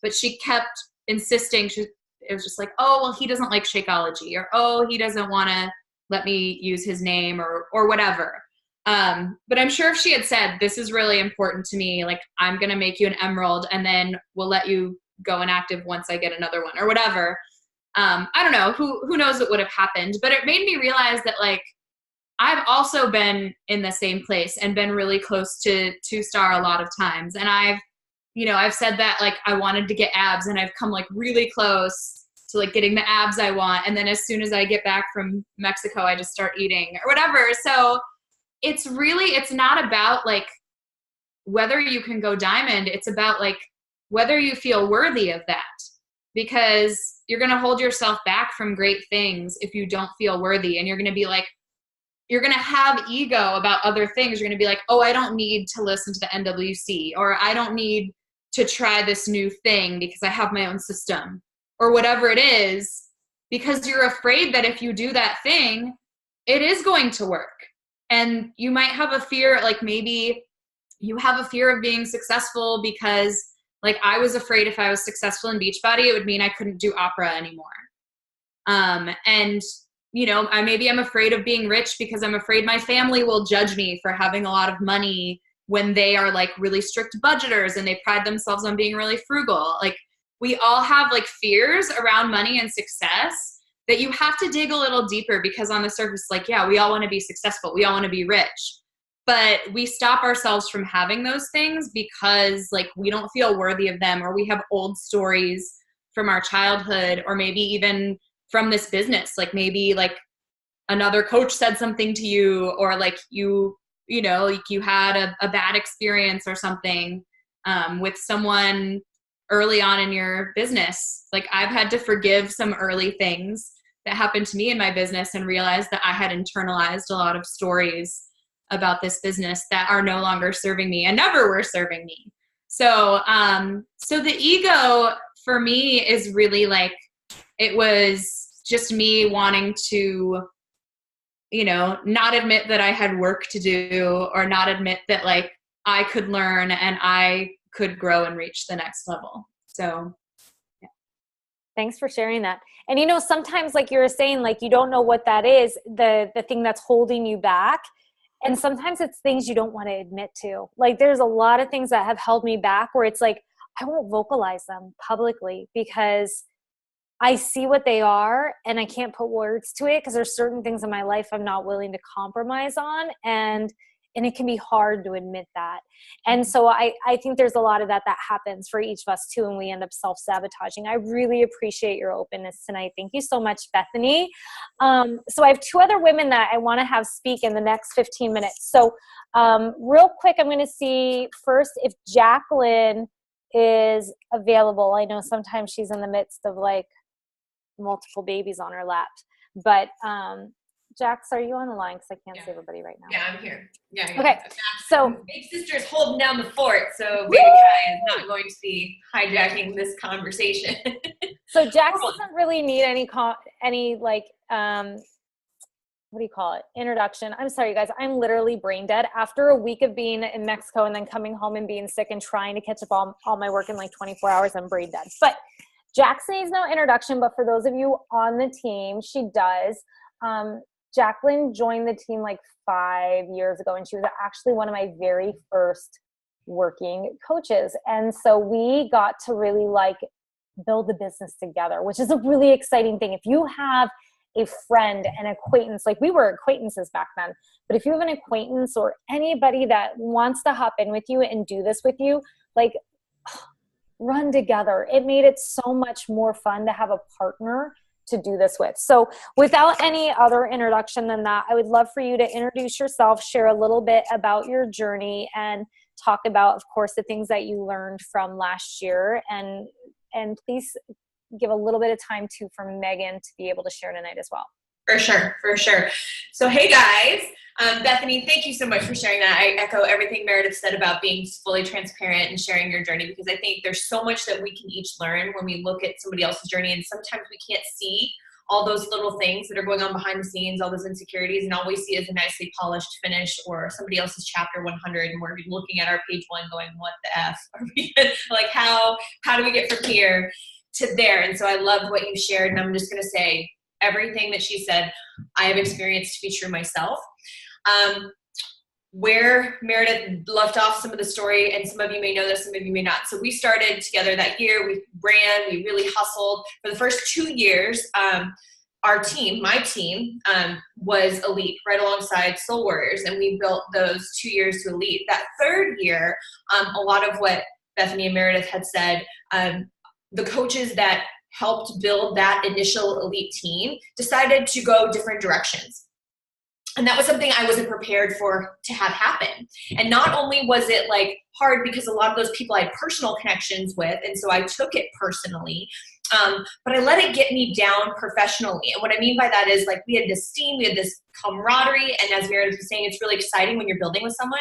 but she kept insisting. It was just like, oh, well, he doesn't like Shakeology, or, oh, he doesn't want to let me use his name, or whatever. But I'm sure if she had said, this is really important to me, like, I'm going to make you an emerald and then we'll let you go inactive once I get another one or whatever. I don't know, who knows what would have happened, but it made me realize that, like, I've also been in the same place and been really close to 2-star a lot of times. And I've said that, like, I wanted to get abs, and I've come, like, really close to, like, getting the abs I want. And then as soon as I get back from Mexico, I just start eating or whatever. So it's not about, like, whether you can go diamond. It's about, like, whether you feel worthy of that, because you're going to hold yourself back from great things if you don't feel worthy. And you're going to be like, you're going to have ego about other things. You're going to be like, oh, I don't need to listen to the NWC, or I don't need to try this new thing because I have my own system, or whatever it is, because you're afraid that if you do that thing, it is going to work. And you might have a fear, like, maybe you have a fear of being successful because, like, I was afraid if I was successful in Beachbody, it would mean I couldn't do opera anymore. And maybe I'm afraid of being rich because I'm afraid my family will judge me for having a lot of money when they are, like, really strict budgeters and they pride themselves on being really frugal. Like, we all have, like, fears around money and success that you have to dig a little deeper, because on the surface, like, yeah, we all want to be successful. We all want to be rich. But we stop ourselves from having those things because, like, we don't feel worthy of them, or we have old stories from our childhood, or maybe even from this business. Like, maybe, like, another coach said something to you, or, like, you had a bad experience or something with someone early on in your business. Like, I've had to forgive some early things that happened to me in my business and realize that I had internalized a lot of stories about this business that are no longer serving me and never were serving me. So the ego for me is really, like, it was just me wanting to, not admit that I had work to do, or not admit that, like, I could learn and I could grow and reach the next level. So, yeah. Thanks for sharing that. And, sometimes, like you were saying, like, you don't know what that is, the thing that's holding you back. And sometimes it's things you don't want to admit to. Like, there's a lot of things that have held me back where it's like, I won't vocalize them publicly because I see what they are and I can't put words to it, because there's certain things in my life I'm not willing to compromise on. And it can be hard to admit that. And so I think there's a lot of that happens for each of us too, and we end up self-sabotaging. I really appreciate your openness tonight. Thank you so much, Bethany. So I have 2 other women that I want to have speak in the next 15 minutes. So real quick, I'm going to see first if Jacqueline is available. I know sometimes she's in the midst of, like, multiple babies on her lap, but Jax, are you on the line? Because I can't see everybody right now. Yeah, I'm here. Yeah. Okay. So big sister's holding down the fort, so baby Kai is not going to be hijacking this conversation. So Jax doesn't really need any like what do you call it? Introduction. I'm sorry, you guys. I'm literally brain dead after a week of being in Mexico and then coming home and being sick and trying to catch up on all my work in, like, 24 hours. I'm brain dead. But Jax needs no introduction. But for those of you on the team, she does. Jacqueline joined the team like 5 years ago, and she was actually one of my very first working coaches. And so we got to really, like, build the business together, which is a really exciting thing. If you have a friend, an acquaintance, like, we were acquaintances back then, but if you have an acquaintance or anybody that wants to hop in with you and do this with you, like, run together. It made it so much more fun to have a partner to do this with. So without any other introduction than that, I would love for you to introduce yourself, share a little bit about your journey, and talk about, of course, the things that you learned from last year. And please give a little bit of time too for Megan to be able to share tonight as well. For sure. So, hey guys, Bethany, thank you so much for sharing that. I echo everything Meredith said about being fully transparent and sharing your journey, because I think there's so much that we can each learn when we look at somebody else's journey, and sometimes we can't see all those little things that are going on behind the scenes, all those insecurities, and all we see is a nicely polished finish or somebody else's chapter 100, and we're looking at our page 1 going, what the F are we, like how do we get from here to there? And so I loved what you shared, and I'm just going to say everything that she said I have experienced to be true myself. Where Meredith left off some of the story, and some of you may know this, some of you may not. So we started together that year. We ran, we really hustled. For the first 2 years, our team, my team, was elite right alongside Soul Warriors, and we built those 2 years to elite. That third year, a lot of what Bethany and Meredith had said, the coaches that helped build that initial elite team decided to go different directions. And that was something I wasn't prepared for to have happen. And not only was it like hard because a lot of those people I had personal connections with, and so I took it personally, but I let it get me down professionally. And what I mean by that is, like, we had this team, we had this camaraderie, and as Meredith was saying, it's really exciting when you're building with someone.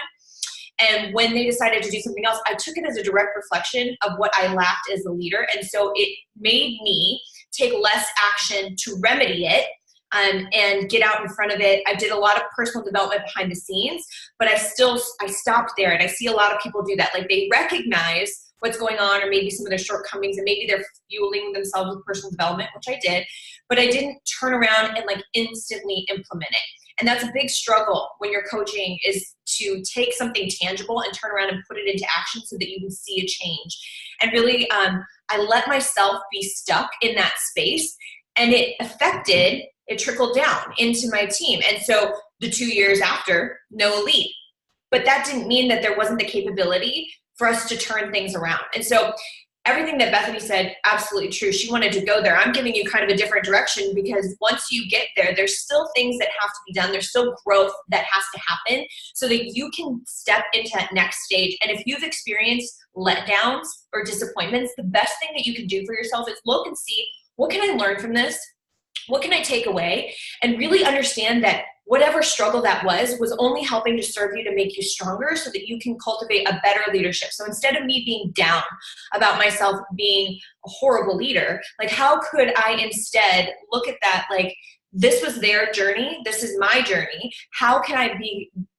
And when they decided to do something else, I took it as a direct reflection of what I lacked as a leader. And so it made me take less action to remedy it. And get out in front of it. I did a lot of personal development behind the scenes, but I stopped there. And I see a lot of people do that. Like, they recognize what's going on, or maybe some of their shortcomings, and maybe they're fueling themselves with personal development, which I did, but I didn't turn around and like instantly implement it. And that's a big struggle when you're coaching, is to take something tangible and turn around and put it into action so that you can see a change. And really, I let myself be stuck in that space, and it trickled down into my team. And so the 2 years after, no elite. But that didn't mean that there wasn't the capability for us to turn things around. And so everything that Bethany said, absolutely true. She wanted to go there. I'm giving you kind of a different direction, because once you get there, there's still things that have to be done. There's still growth that has to happen so that you can step into that next stage. And if you've experienced letdowns or disappointments, the best thing that you can do for yourself is look and see, what can I learn from this? What can I take away? And really understand that whatever struggle that was only helping to serve you, to make you stronger, so that you can cultivate a better leadership. So instead of me being down about myself being a horrible leader, like, how could I instead look at that like, this was their journey, this is my journey. How can I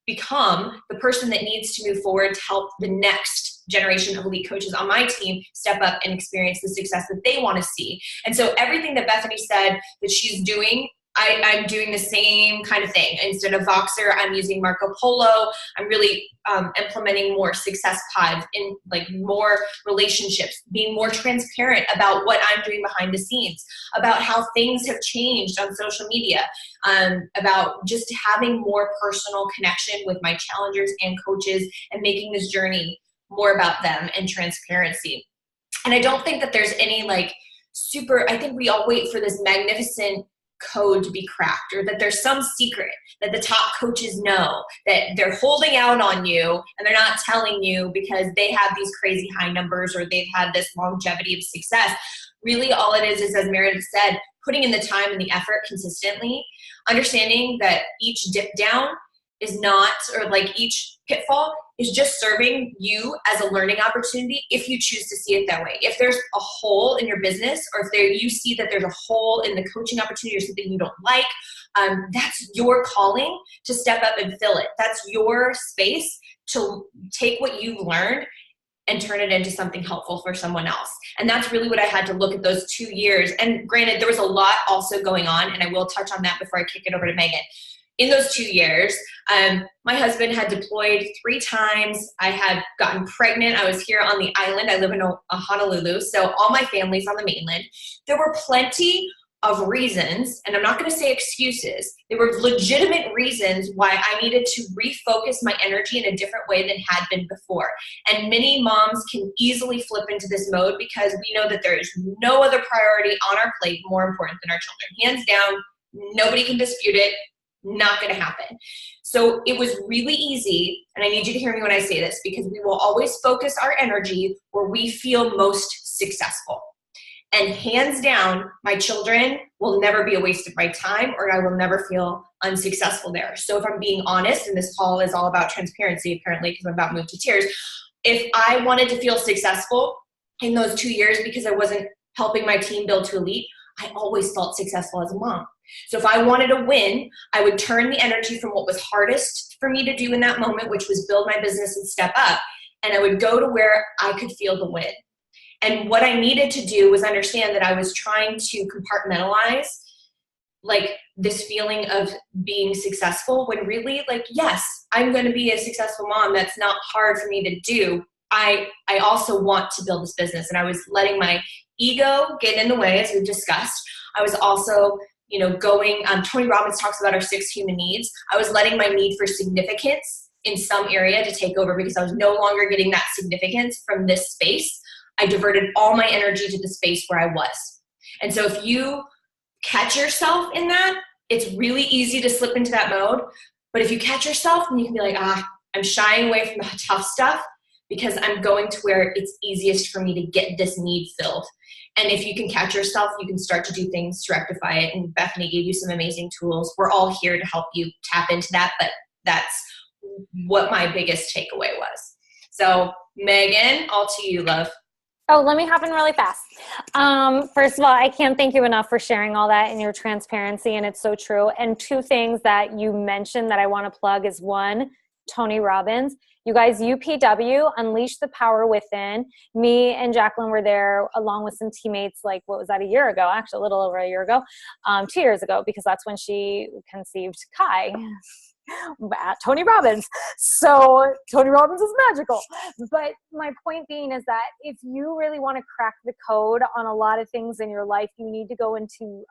become the person that needs to move forward to help the next generation of elite coaches on my team step up and experience the success that they want to see? And so everything that Bethany said that she's doing, I'm doing the same kind of thing. Instead of Voxer, I'm using Marco Polo. I'm really implementing more success pods, in like more relationships, being more transparent about what I'm doing behind the scenes, about how things have changed on social media, about just having more personal connection with my challengers and coaches, and making this journey more about them and transparency. And I don't think that there's any like I think we all wait for this magnificent code to be cracked, or that there's some secret that the top coaches know that they're holding out on you and they're not telling you because they have these crazy high numbers, or they've had this longevity of success. Really, all it is, as Meredith said, putting in the time and the effort consistently, understanding that each dip down is not, or like each pitfall is just serving you as a learning opportunity if you choose to see it that way. If there's a hole in your business, or if you see that there's a hole in the coaching opportunity or something you don't like, that's your calling to step up and fill it. That's your space to take what you've learned and turn it into something helpful for someone else. And that's really what I had to look at those 2 years. And granted, there was a lot also going on, and I will touch on that before I kick it over to Megan. In those 2 years, my husband had deployed 3 times. I had gotten pregnant. I was here on the island. I live in Honolulu, so all my family's on the mainland. There were plenty of reasons, and I'm not going to say excuses. There were legitimate reasons why I needed to refocus my energy in a different way than had been before. And many moms can easily flip into this mode because we know that there is no other priority on our plate more important than our children. Hands down, nobody can dispute it. Not going to happen. So it was really easy, and I need you to hear me when I say this, because we will always focus our energy where we feel most successful. And hands down, my children will never be a waste of my time, or I will never feel unsuccessful there. So if I'm being honest, and this call is all about transparency apparently because I'm about moved to tears, if I wanted to feel successful in those 2 years because I wasn't helping my team build to elite, I always felt successful as a mom. So if I wanted to win, I would turn the energy from what was hardest for me to do in that moment, which was build my business and step up. And I would go to where I could feel the win. And what I needed to do was understand that I was trying to compartmentalize like this feeling of being successful when really like, yes, I'm going to be a successful mom. That's not hard for me to do. I also want to build this business. And I was letting my ego get in the way, as we've discussed. I was also, going, Tony Robbins talks about our 6 human needs. I was letting my need for significance in some area to take over because I was no longer getting that significance from this space. I diverted all my energy to the space where I was. And so if you catch yourself in that, it's really easy to slip into that mode. But if you catch yourself, then you can be like, I'm shying away from the tough stuff because I'm going to where it's easiest for me to get this need filled. And if you can catch yourself, you can start to do things to rectify it. And Bethany gave you some amazing tools. We're all here to help you tap into that, but that's what my biggest takeaway was. So Megan, all to you, love. Oh, let me hop in really fast. First of all, I can't thank you enough for sharing all that and your transparency, and it's so true. And 2 things that you mentioned that I want to plug is 1, Tony Robbins. You guys, UPW, Unleash the Power Within. Me and Jacqueline were there along with some teammates, like, what was that, a year ago? Actually, a little over a year ago, 2 years ago, because that's when she conceived Kai. At Tony Robbins. So Tony Robbins is magical. But my point being is that if you really want to crack the code on a lot of things in your life, you need to go into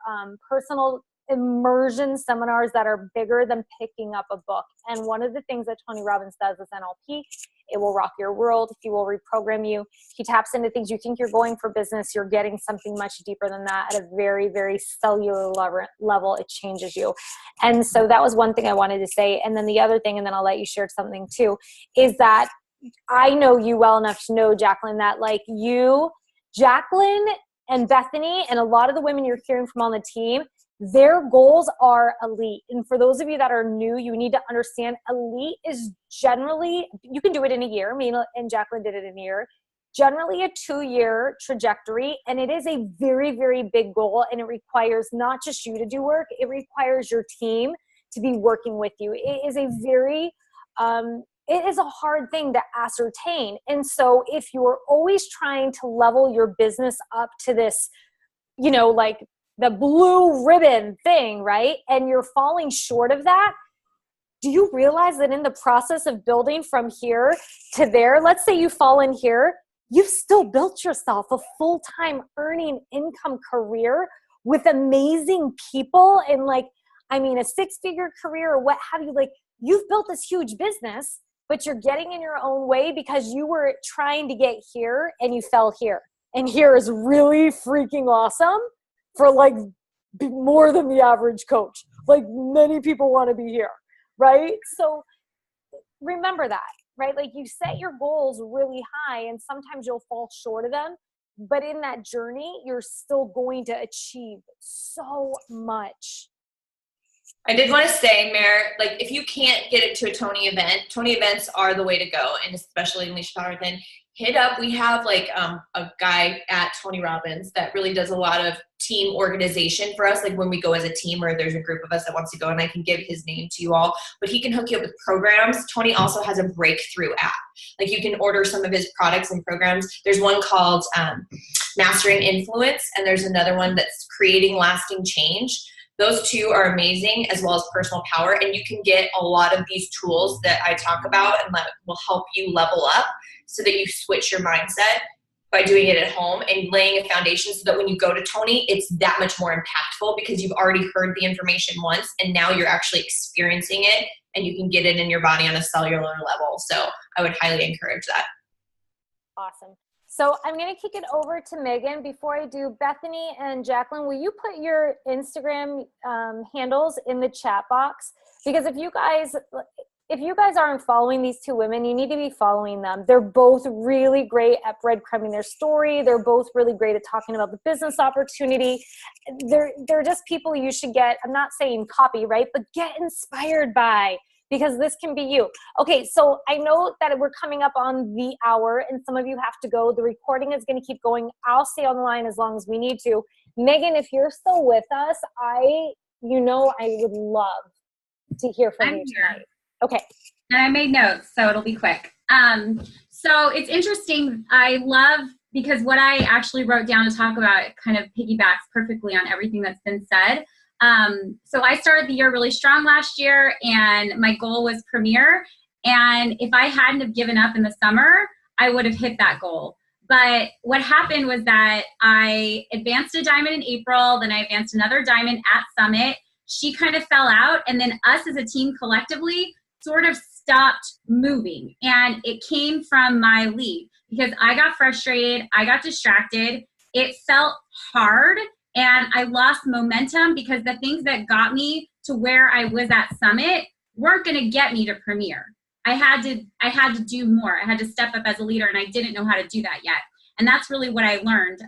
personal immersion seminars that are bigger than picking up a book. And one of the things that Tony Robbins does is NLP. It will rock your world. He will reprogram you. He taps into things you think you're going for business. You're getting something much deeper than that at a very, very cellular level. It changes you. And so that was one thing I wanted to say. And then the other thing, and then I'll let you share something too, is that I know you well enough to know, Jacqueline, that like you, Jacqueline and Bethany, and a lot of the women you're hearing from on the team, their goals are elite. And for those of you that are new, you need to understand elite is generally, you can do it in a year. Me and Jacqueline did it in a year. Generally a 2-year trajectory. And it is a very, very big goal. And it requires not just you to do work. It requires your team to be working with you. It is a very, it is a hard thing to ascertain. And so if you're always trying to level your business up to this, like the blue ribbon thing, right? And you're falling short of that. Do you realize that in the process of building from here to there, let's say you fall in here, you've still built yourself a full-time earning income career with amazing people and a 6-figure career or what have you. Like, you've built this huge business, but you're getting in your own way because you were trying to get here and you fell here. And here is really freaking awesome for more than the average coach. Like, many people want to be here, right? So remember that, right? Like, you set your goals really high and sometimes you'll fall short of them, but in that journey, you're still going to achieve so much. I did want to say, Mare, if you can't get it to a Tony event, Tony events are the way to go, and especially Unleash Power Within. Hit up. We have a guy at Tony Robbins that really does a lot of team organization for us. Like when we go as a team or there's a group of us that wants to go, and I can give his name to you all, but he can hook you up with programs. Tony also has a breakthrough app. Like, you can order some of his products and programs. There's one called Mastering Influence, and there's another one that's Creating Lasting Change. Those 2 are amazing, as well as Personal Power. And you can get a lot of these tools that I talk about and that will help you level up so that you switch your mindset by doing it at home and laying a foundation so that when you go to Tony, it's that much more impactful because you've already heard the information once and now you're actually experiencing it and you can get it in your body on a cellular level. So I would highly encourage that. Awesome. So I'm going to kick it over to Megan. Before I do, Bethany and Jacqueline, will you put your Instagram handles in the chat box? Because if you guys aren't following these 2 women, you need to be following them. They're both really great at breadcrumbing their story. They're both really great at talking about the business opportunity. They're just people you should get, I'm not saying copy, right? But get inspired by, because this can be you. Okay, so I know that we're coming up on the hour and some of you have to go. The recording is going to keep going. I'll stay on the line as long as we need to. Megan, if you're still with us, I would love to hear from you tonight. Okay. And I made notes, so it'll be quick. So it's interesting. I love, because what I actually wrote down to talk about kind of piggybacks perfectly on everything that's been said. So I started the year really strong last year, and my goal was Premier. And if I hadn't have given up in the summer, I would have hit that goal. But what happened was that I advanced a diamond in April, then I advanced another diamond at Summit. She kind of fell out, and then us as a team collectively sort of stopped moving. And it came from my lead because I got frustrated, I got distracted, it felt hard, and I lost momentum because the things that got me to where I was at Summit weren't going to get me to Premier. I had to do more. I had to step up as a leader, and I didn't know how to do that yet. And that's really what I learned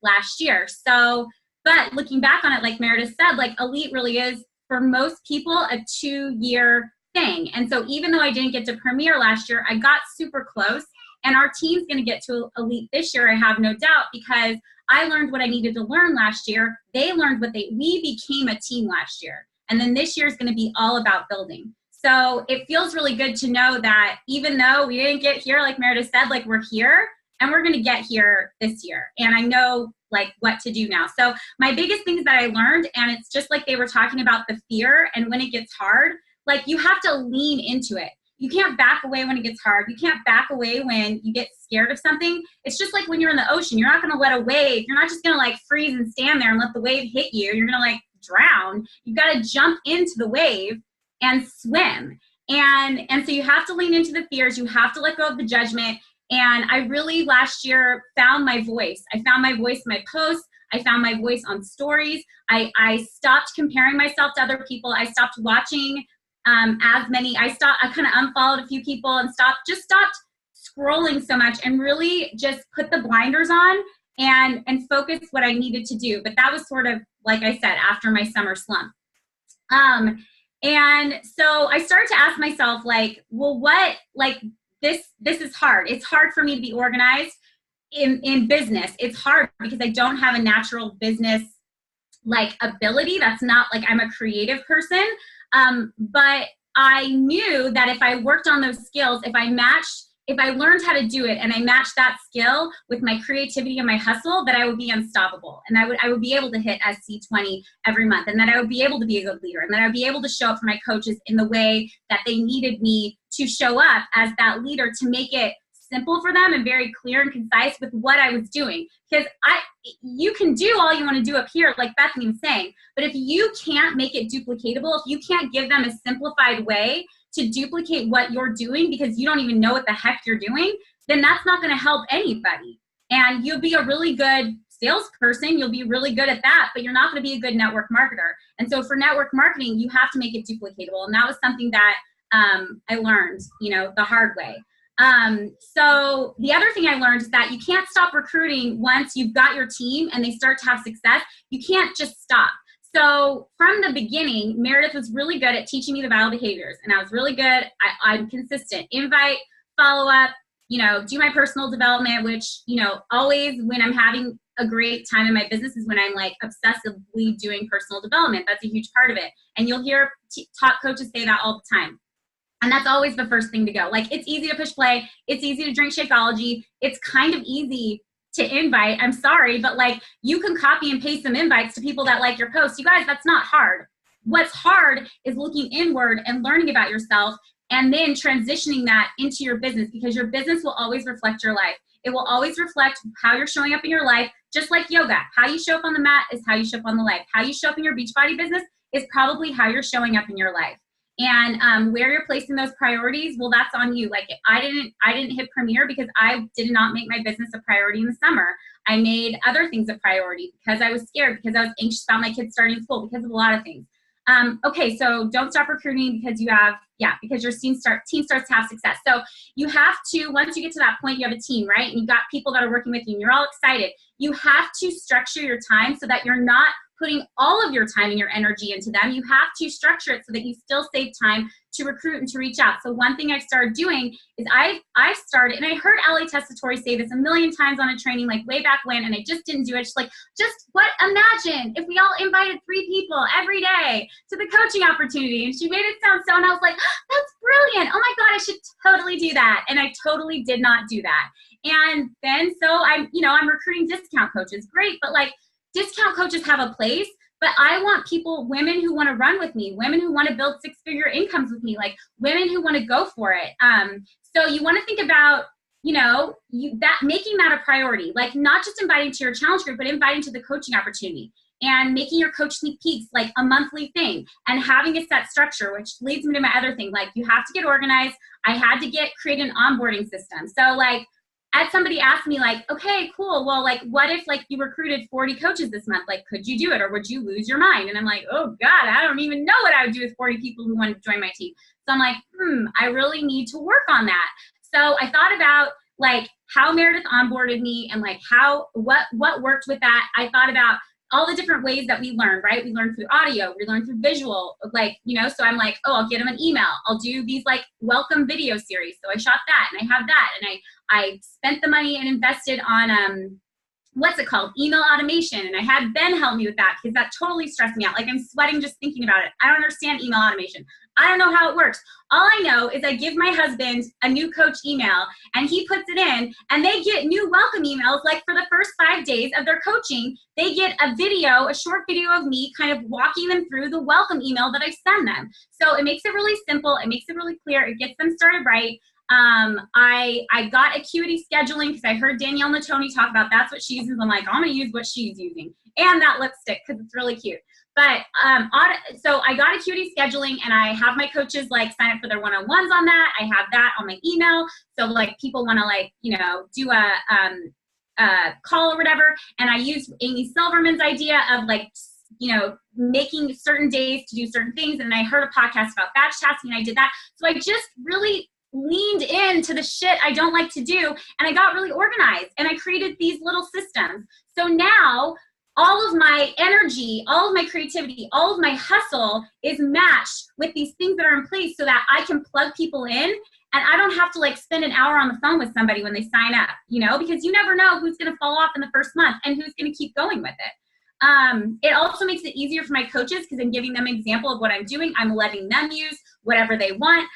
last year. So, but looking back on it, like Meredith said, like Elite really is, for most people, a 2-year thing. And so even though I didn't get to Premier last year, I got super close. And our team's going to get to Elite this year, I have no doubt, because I learned what I needed to learn last year. They learned we became a team last year. And then this year is going to be all about building. So it feels really good to know that even though we didn't get here, like Meredith said, like we're here and we're going to get here this year. And I know like what to do now. So my biggest things that I learned, and it's just like they were talking about the fear, and when it gets hard, like you have to lean into it. You can't back away when it gets hard. You can't back away when you get scared of something. It's just like when you're in the ocean, you're not going to let a wave, you're not just going to like freeze and stand there and let the wave hit you. You're going to like drown. You've got to jump into the wave and swim. And so you have to lean into the fears. You have to let go of the judgment. And I really last year found my voice. I found my voice in my posts. I found my voice on stories. I stopped comparing myself to other people. I stopped watching as many. I kind of unfollowed a few people and stopped scrolling so much, and really just put the blinders on and focus what I needed to do. But that was sort of, like I said, after my summer slump. And so I started to ask myself, like, well, what, like, this is hard. It's hard for me to be organized in business. It's hard because I don't have a natural business, like, ability. That's not, like, I'm a creative person. But I knew that if I worked on those skills, if I learned how to do it and I matched that skill with my creativity and my hustle, that I would be unstoppable. And I would be able to hit SC20 every month, and that I would be able to be a good leader, and that I would be able to show up for my coaches in the way that they needed me to show up as that leader, to make it simple for them and very clear and concise with what I was doing. Because you can do all you want to do up here, like Bethany was saying, but if you can't make it duplicatable, if you can't give them a simplified way to duplicate what you're doing because you don't even know what the heck you're doing, then that's not going to help anybody. And you'll be a really good salesperson, you'll be really good at that, but you're not going to be a good network marketer. And so for network marketing, you have to make it duplicatable. And that was something that I learned, the hard way. So the other thing I learned is that you can't stop recruiting once you've got your team and they start to have success. You can't just stop. So from the beginning, Meredith was really good at teaching me the vital behaviors, and I was really good. I'm consistent. Invite, follow up, do my personal development, which, always when I'm having a great time in my business is when I'm like obsessively doing personal development. That's a huge part of it. And you'll hear top coaches say that all the time. And that's always the first thing to go. Like, it's easy to push play. It's easy to drink Shakeology. It's kind of easy to invite. I'm sorry, but like, you can copy and paste some invites to people that like your post. You guys, that's not hard. What's hard is looking inward and learning about yourself and then transitioning that into your business, because your business will always reflect your life. It will always reflect how you're showing up in your life, just like yoga. How you show up on the mat is how you show up on the life. How you show up in your Beachbody business is probably how you're showing up in your life. And where you're placing those priorities, well, that's on you. Like, I didn't hit Premier because I did not make my business a priority in the summer. I made other things a priority because I was scared, because I was anxious about my kids starting school, because of a lot of things. Okay, so don't stop recruiting because because your team starts to have success. So you have to, once you get to that point, you have a team, right? And you've got people that are working with you and you're all excited. You have to structure your time so that you're not putting all of your time and your energy into them. You have to structure it so that you still save time to recruit and to reach out. So one thing I've started doing is I started, and I heard Ali Tessitore say this a million times on a training, like way back when, and I just didn't do it. She's like, imagine if we all invited 3 people every day to the coaching opportunity. And she made it sound so, and I was like, that's brilliant. Oh my God, I should totally do that. And I totally did not do that. And then, so I'm recruiting discount coaches. Great. But like, discount coaches have a place, but I want people, women who want to run with me, women who want to build 6-figure incomes with me, like women who want to go for it. So you want to think about, making that a priority, like not just inviting to your challenge group, but inviting to the coaching opportunity and making your coach sneak peeks like a monthly thing and having a set structure, which leads me to my other thing. Like you have to get organized. I had to create an onboarding system. So like, as somebody asked me like, okay, cool. Well, like, what if like you recruited 40 coaches this month? Like, could you do it or would you lose your mind? And I'm like, oh God, I don't even know what I would do with 40 people who wanted to join my team. So I'm like, I really need to work on that. So I thought about like how Meredith onboarded me and like what worked with that. I thought about all the different ways that we learn, right? We learn through audio, we learn through visual, like, so I'm like, oh, I'll get them an email. I'll do these like welcome video series. So I shot that and I have that. And I spent the money and invested on, what's it called? Email automation. And I had Ben help me with that because that totally stressed me out. Like I'm sweating just thinking about it. I don't understand email automation. I don't know how it works. All I know is I give my husband a new coach email and he puts it in and they get new welcome emails. Like for the first 5 days of their coaching, they get a short video of me kind of walking them through the welcome email that I send them. So it makes it really simple. It makes it really clear. It gets them started right. I got Acuity scheduling because I heard Danielle Natoni talk about that's what she uses. I'm like, I'm going to use what she's using and that lipstick because it's really cute. But so I got Acuity scheduling and I have my coaches like sign up for their one-on-ones on that. I have that on my email. So like people want to like, do a call or whatever. And I use Amy Silverman's idea of like, making certain days to do certain things. And I heard a podcast about batch tasking and I did that. So I just really leaned into the shit I don't like to do. And I got really organized and I created these little systems. So now all of my energy, all of my creativity, all of my hustle is matched with these things that are in place so that I can plug people in and I don't have to like spend an hour on the phone with somebody when they sign up, because you never know who's going to fall off in the first month and who's going to keep going with it. It also makes it easier for my coaches because I'm giving them an example of what I'm doing. I'm letting them use whatever they want.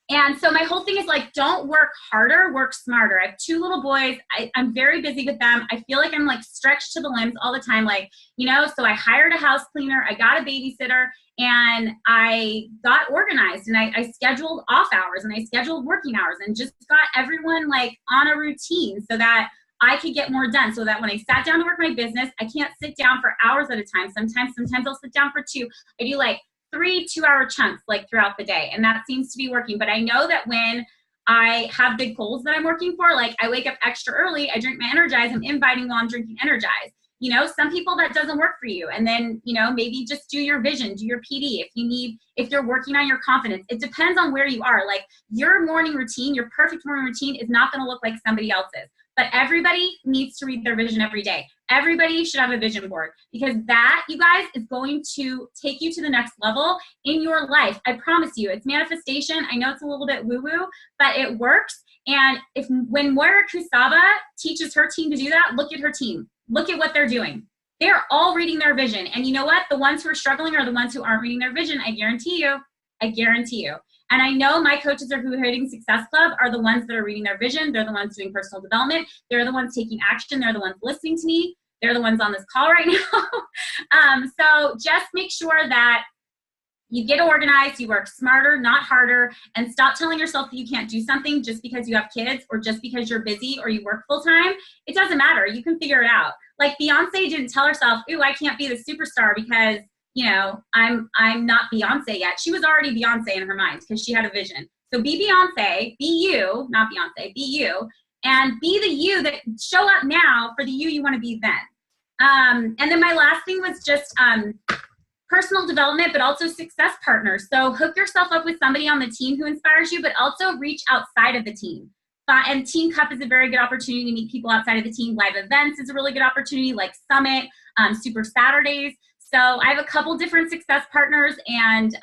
And so my whole thing is like, don't work harder, work smarter. I have 2 little boys. I'm very busy with them. I feel like I'm like stretched to the limbs all the time. Like, so I hired a house cleaner, I got a babysitter, and I got organized and I scheduled off hours and I scheduled working hours and just got everyone like on a routine so that I could get more done. So that when I sat down to work my business, I can't sit down for hours at a time. Sometimes I'll sit down for 2. I do like 3 2-hour chunks like throughout the day. And that seems to be working. But I know that when I have big goals that I'm working for, like I wake up extra early, I drink my Energize, I'm inviting while I'm drinking Energize. Some people that doesn't work for you. And then, maybe just do your vision, do your PD if you're working on your confidence. It depends on where you are. Like your morning routine, your perfect morning routine is not going to look like somebody else's. But everybody needs to read their vision every day. Everybody should have a vision board because that, you guys, is going to take you to the next level in your life. I promise you, it's manifestation. I know it's a little bit woo-woo, but it works. And when Moira Kusaba teaches her team to do that, look at her team. Look at what they're doing. They're all reading their vision. And you know what? The ones who are struggling are the ones who aren't reading their vision. I guarantee you. I guarantee you. And I know my coaches who are hitting Success Club are the ones that are reading their vision. They're the ones doing personal development. They're the ones taking action. They're the ones listening to me. They're the ones on this call right now. So just make sure that you get organized, you work smarter, not harder, and stop telling yourself that you can't do something just because you have kids or just because you're busy or you work full time. It doesn't matter. You can figure it out. Like Beyonce didn't tell herself, ooh, I can't be the superstar because I'm not Beyonce yet. She was already Beyonce in her mind because she had a vision. So be Beyonce, be you, not Beyonce, be you, and be the you that show up now for the you want to be then. And then my last thing was just personal development, but also success partners. So hook yourself up with somebody on the team who inspires you, but also reach outside of the team. And Teen Cup is a very good opportunity to meet people outside of the team. Live events is a really good opportunity, like Summit, Super Saturdays. So I have a couple different success partners, and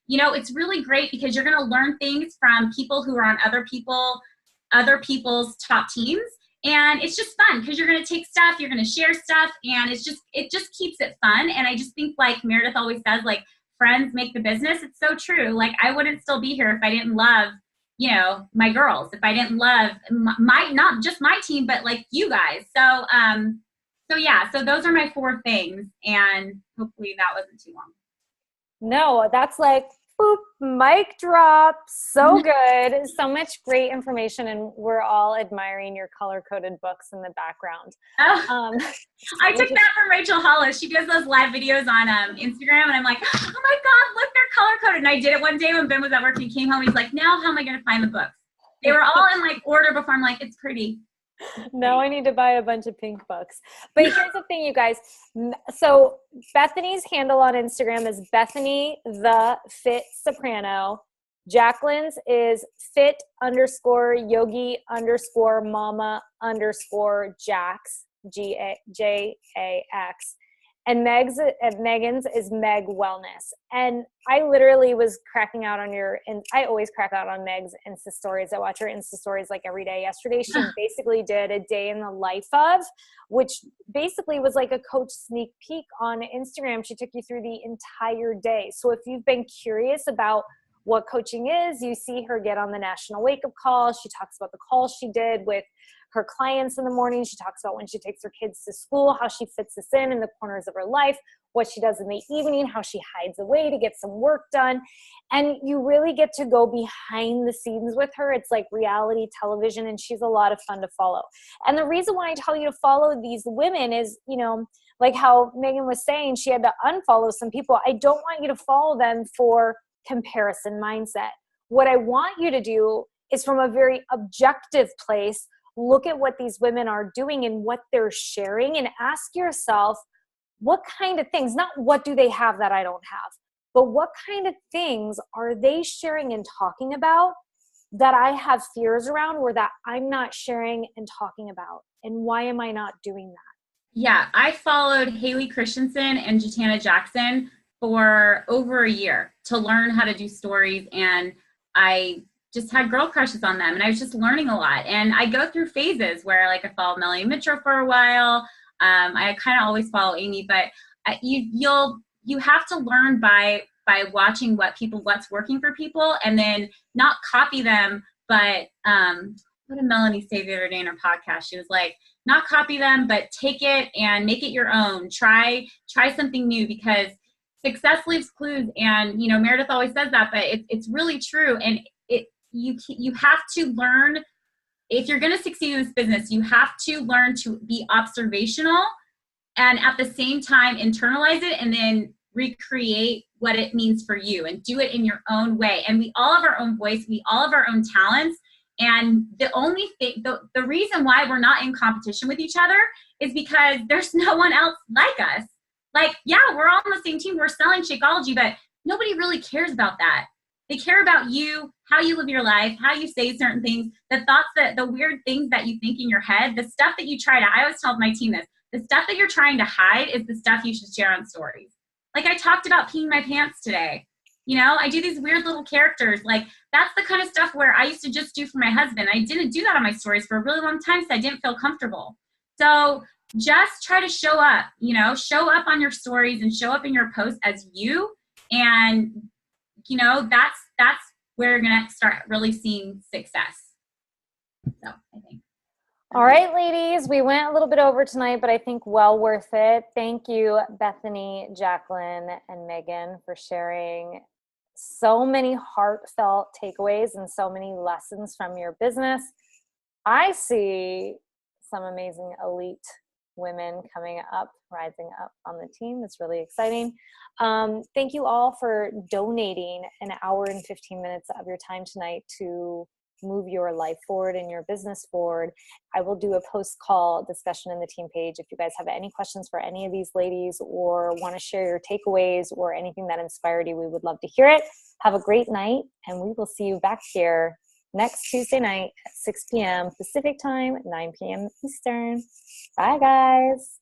you know, it's really great because you're going to learn things from people who are on other people's top teams. And it's just fun because you're going to take stuff, you're going to share stuff, and it just keeps it fun. And I just think, like Meredith always says, like, friends make the business. It's so true. Like, I wouldn't still be here if I didn't love, you know, my girls, if I didn't love my not just my team, but like you guys. So yeah, so those are my 4 things, and hopefully that wasn't too long. No, that's like, boop, mic drop. So good. So much great information, and we're all admiring your color-coded books in the background. Oh, I took that from Rachel Hollis. She does those live videos on Instagram, and I'm like, oh my God, look, they're color-coded. And I did it one day when Ben was at work, and he came home, and he's like, now how am I going to find the books? They were all in like order before. I'm like, it's pretty. Now I need to buy a bunch of pink books. But here's the thing, you guys. So Bethany's handle on Instagram is Bethany the Fit Soprano. Jacqueline's is fit_yogi_mama_Jax, Jax. And Megan's is Meg Wellness. And I literally was cracking out on and I always crack out on Meg's Insta stories. I watch her Insta stories like every day. Yesterday, she basically did a day in the life of, which basically was like a coach sneak peek on Instagram. She took you through the entire day. So if you've been curious about what coaching is, you see her get on the National Wake Up Call. She talks about the calls she did with her clients in the morning. She talks about when she takes her kids to school, how she fits this in the corners of her life, what she does in the evening, how she hides away to get some work done. And you really get to go behind the scenes with her. It's like reality television, and she's a lot of fun to follow. And the reason why I tell you to follow these women is, you know, like how Megan was saying, she had to unfollow some people. I don't want you to follow them for comparison mindset. What I want you to do is, from a very objective place, look at what these women are doing and what they're sharing, and ask yourself, what kind of things, not what do they have that I don't have, but what kind of things are they sharing and talking about that I have fears around, or that I'm not sharing and talking about? And why am I not doing that? Yeah, I followed Haley Christensen and Jatana Jackson for over a year to learn how to do stories, and I just had girl crushes on them, and I was just learning a lot. And I go through phases where, like, I followed Melanie Mitchell for a while. I kind of always follow Amy, but you have to learn by watching what's working for people, and then not copy them. But what did Melanie say the other day in her podcast? She was like, not copy them, but take it and make it your own. Try something new, because success leaves clues. And, you know, Meredith always says that, but it's really true. And you have to learn, if you're going to succeed in this business, you have to learn to be observational, and at the same time internalize it, and then recreate what it means for you, and do it in your own way. And we all have our own voice, we all have our own talents. And the only thing, the reason why we're not in competition with each other is because there's no one else like us. Like, yeah, we're all on the same team, we're selling Shakeology, but nobody really cares about that. They care about you, how you live your life, how you say certain things, the thoughts, the weird things that you think in your head, the stuff that you try to, I always tell my team this, the stuff that you're trying to hide is the stuff you should share on stories. Like, I talked about peeing my pants today. You know, I do these weird little characters. Like, that's the kind of stuff where I used to just do for my husband. I didn't do that on my stories for a really long time, so I didn't feel comfortable. So just try to show up, you know, show up on your stories and show up in your posts as you. And, you know, that's where you're going to start really seeing success. So I think. All right, ladies, we went a little bit over tonight, but I think well worth it. Thank you, Bethany, Jacqueline, and Megan, for sharing so many heartfelt takeaways and so many lessons from your business. I see some amazing elite women coming up, rising up on the team. It's really exciting. Thank you all for donating an hour and 15 minutes of your time tonight to move your life forward and your business forward. I will do a post-call discussion in the team page. If you guys have any questions for any of these ladies, or want to share your takeaways or anything that inspired you, we would love to hear it. Have a great night, and we will see you back here next Tuesday night at 6 p.m. Pacific time, 9 p.m. Eastern. Bye, guys.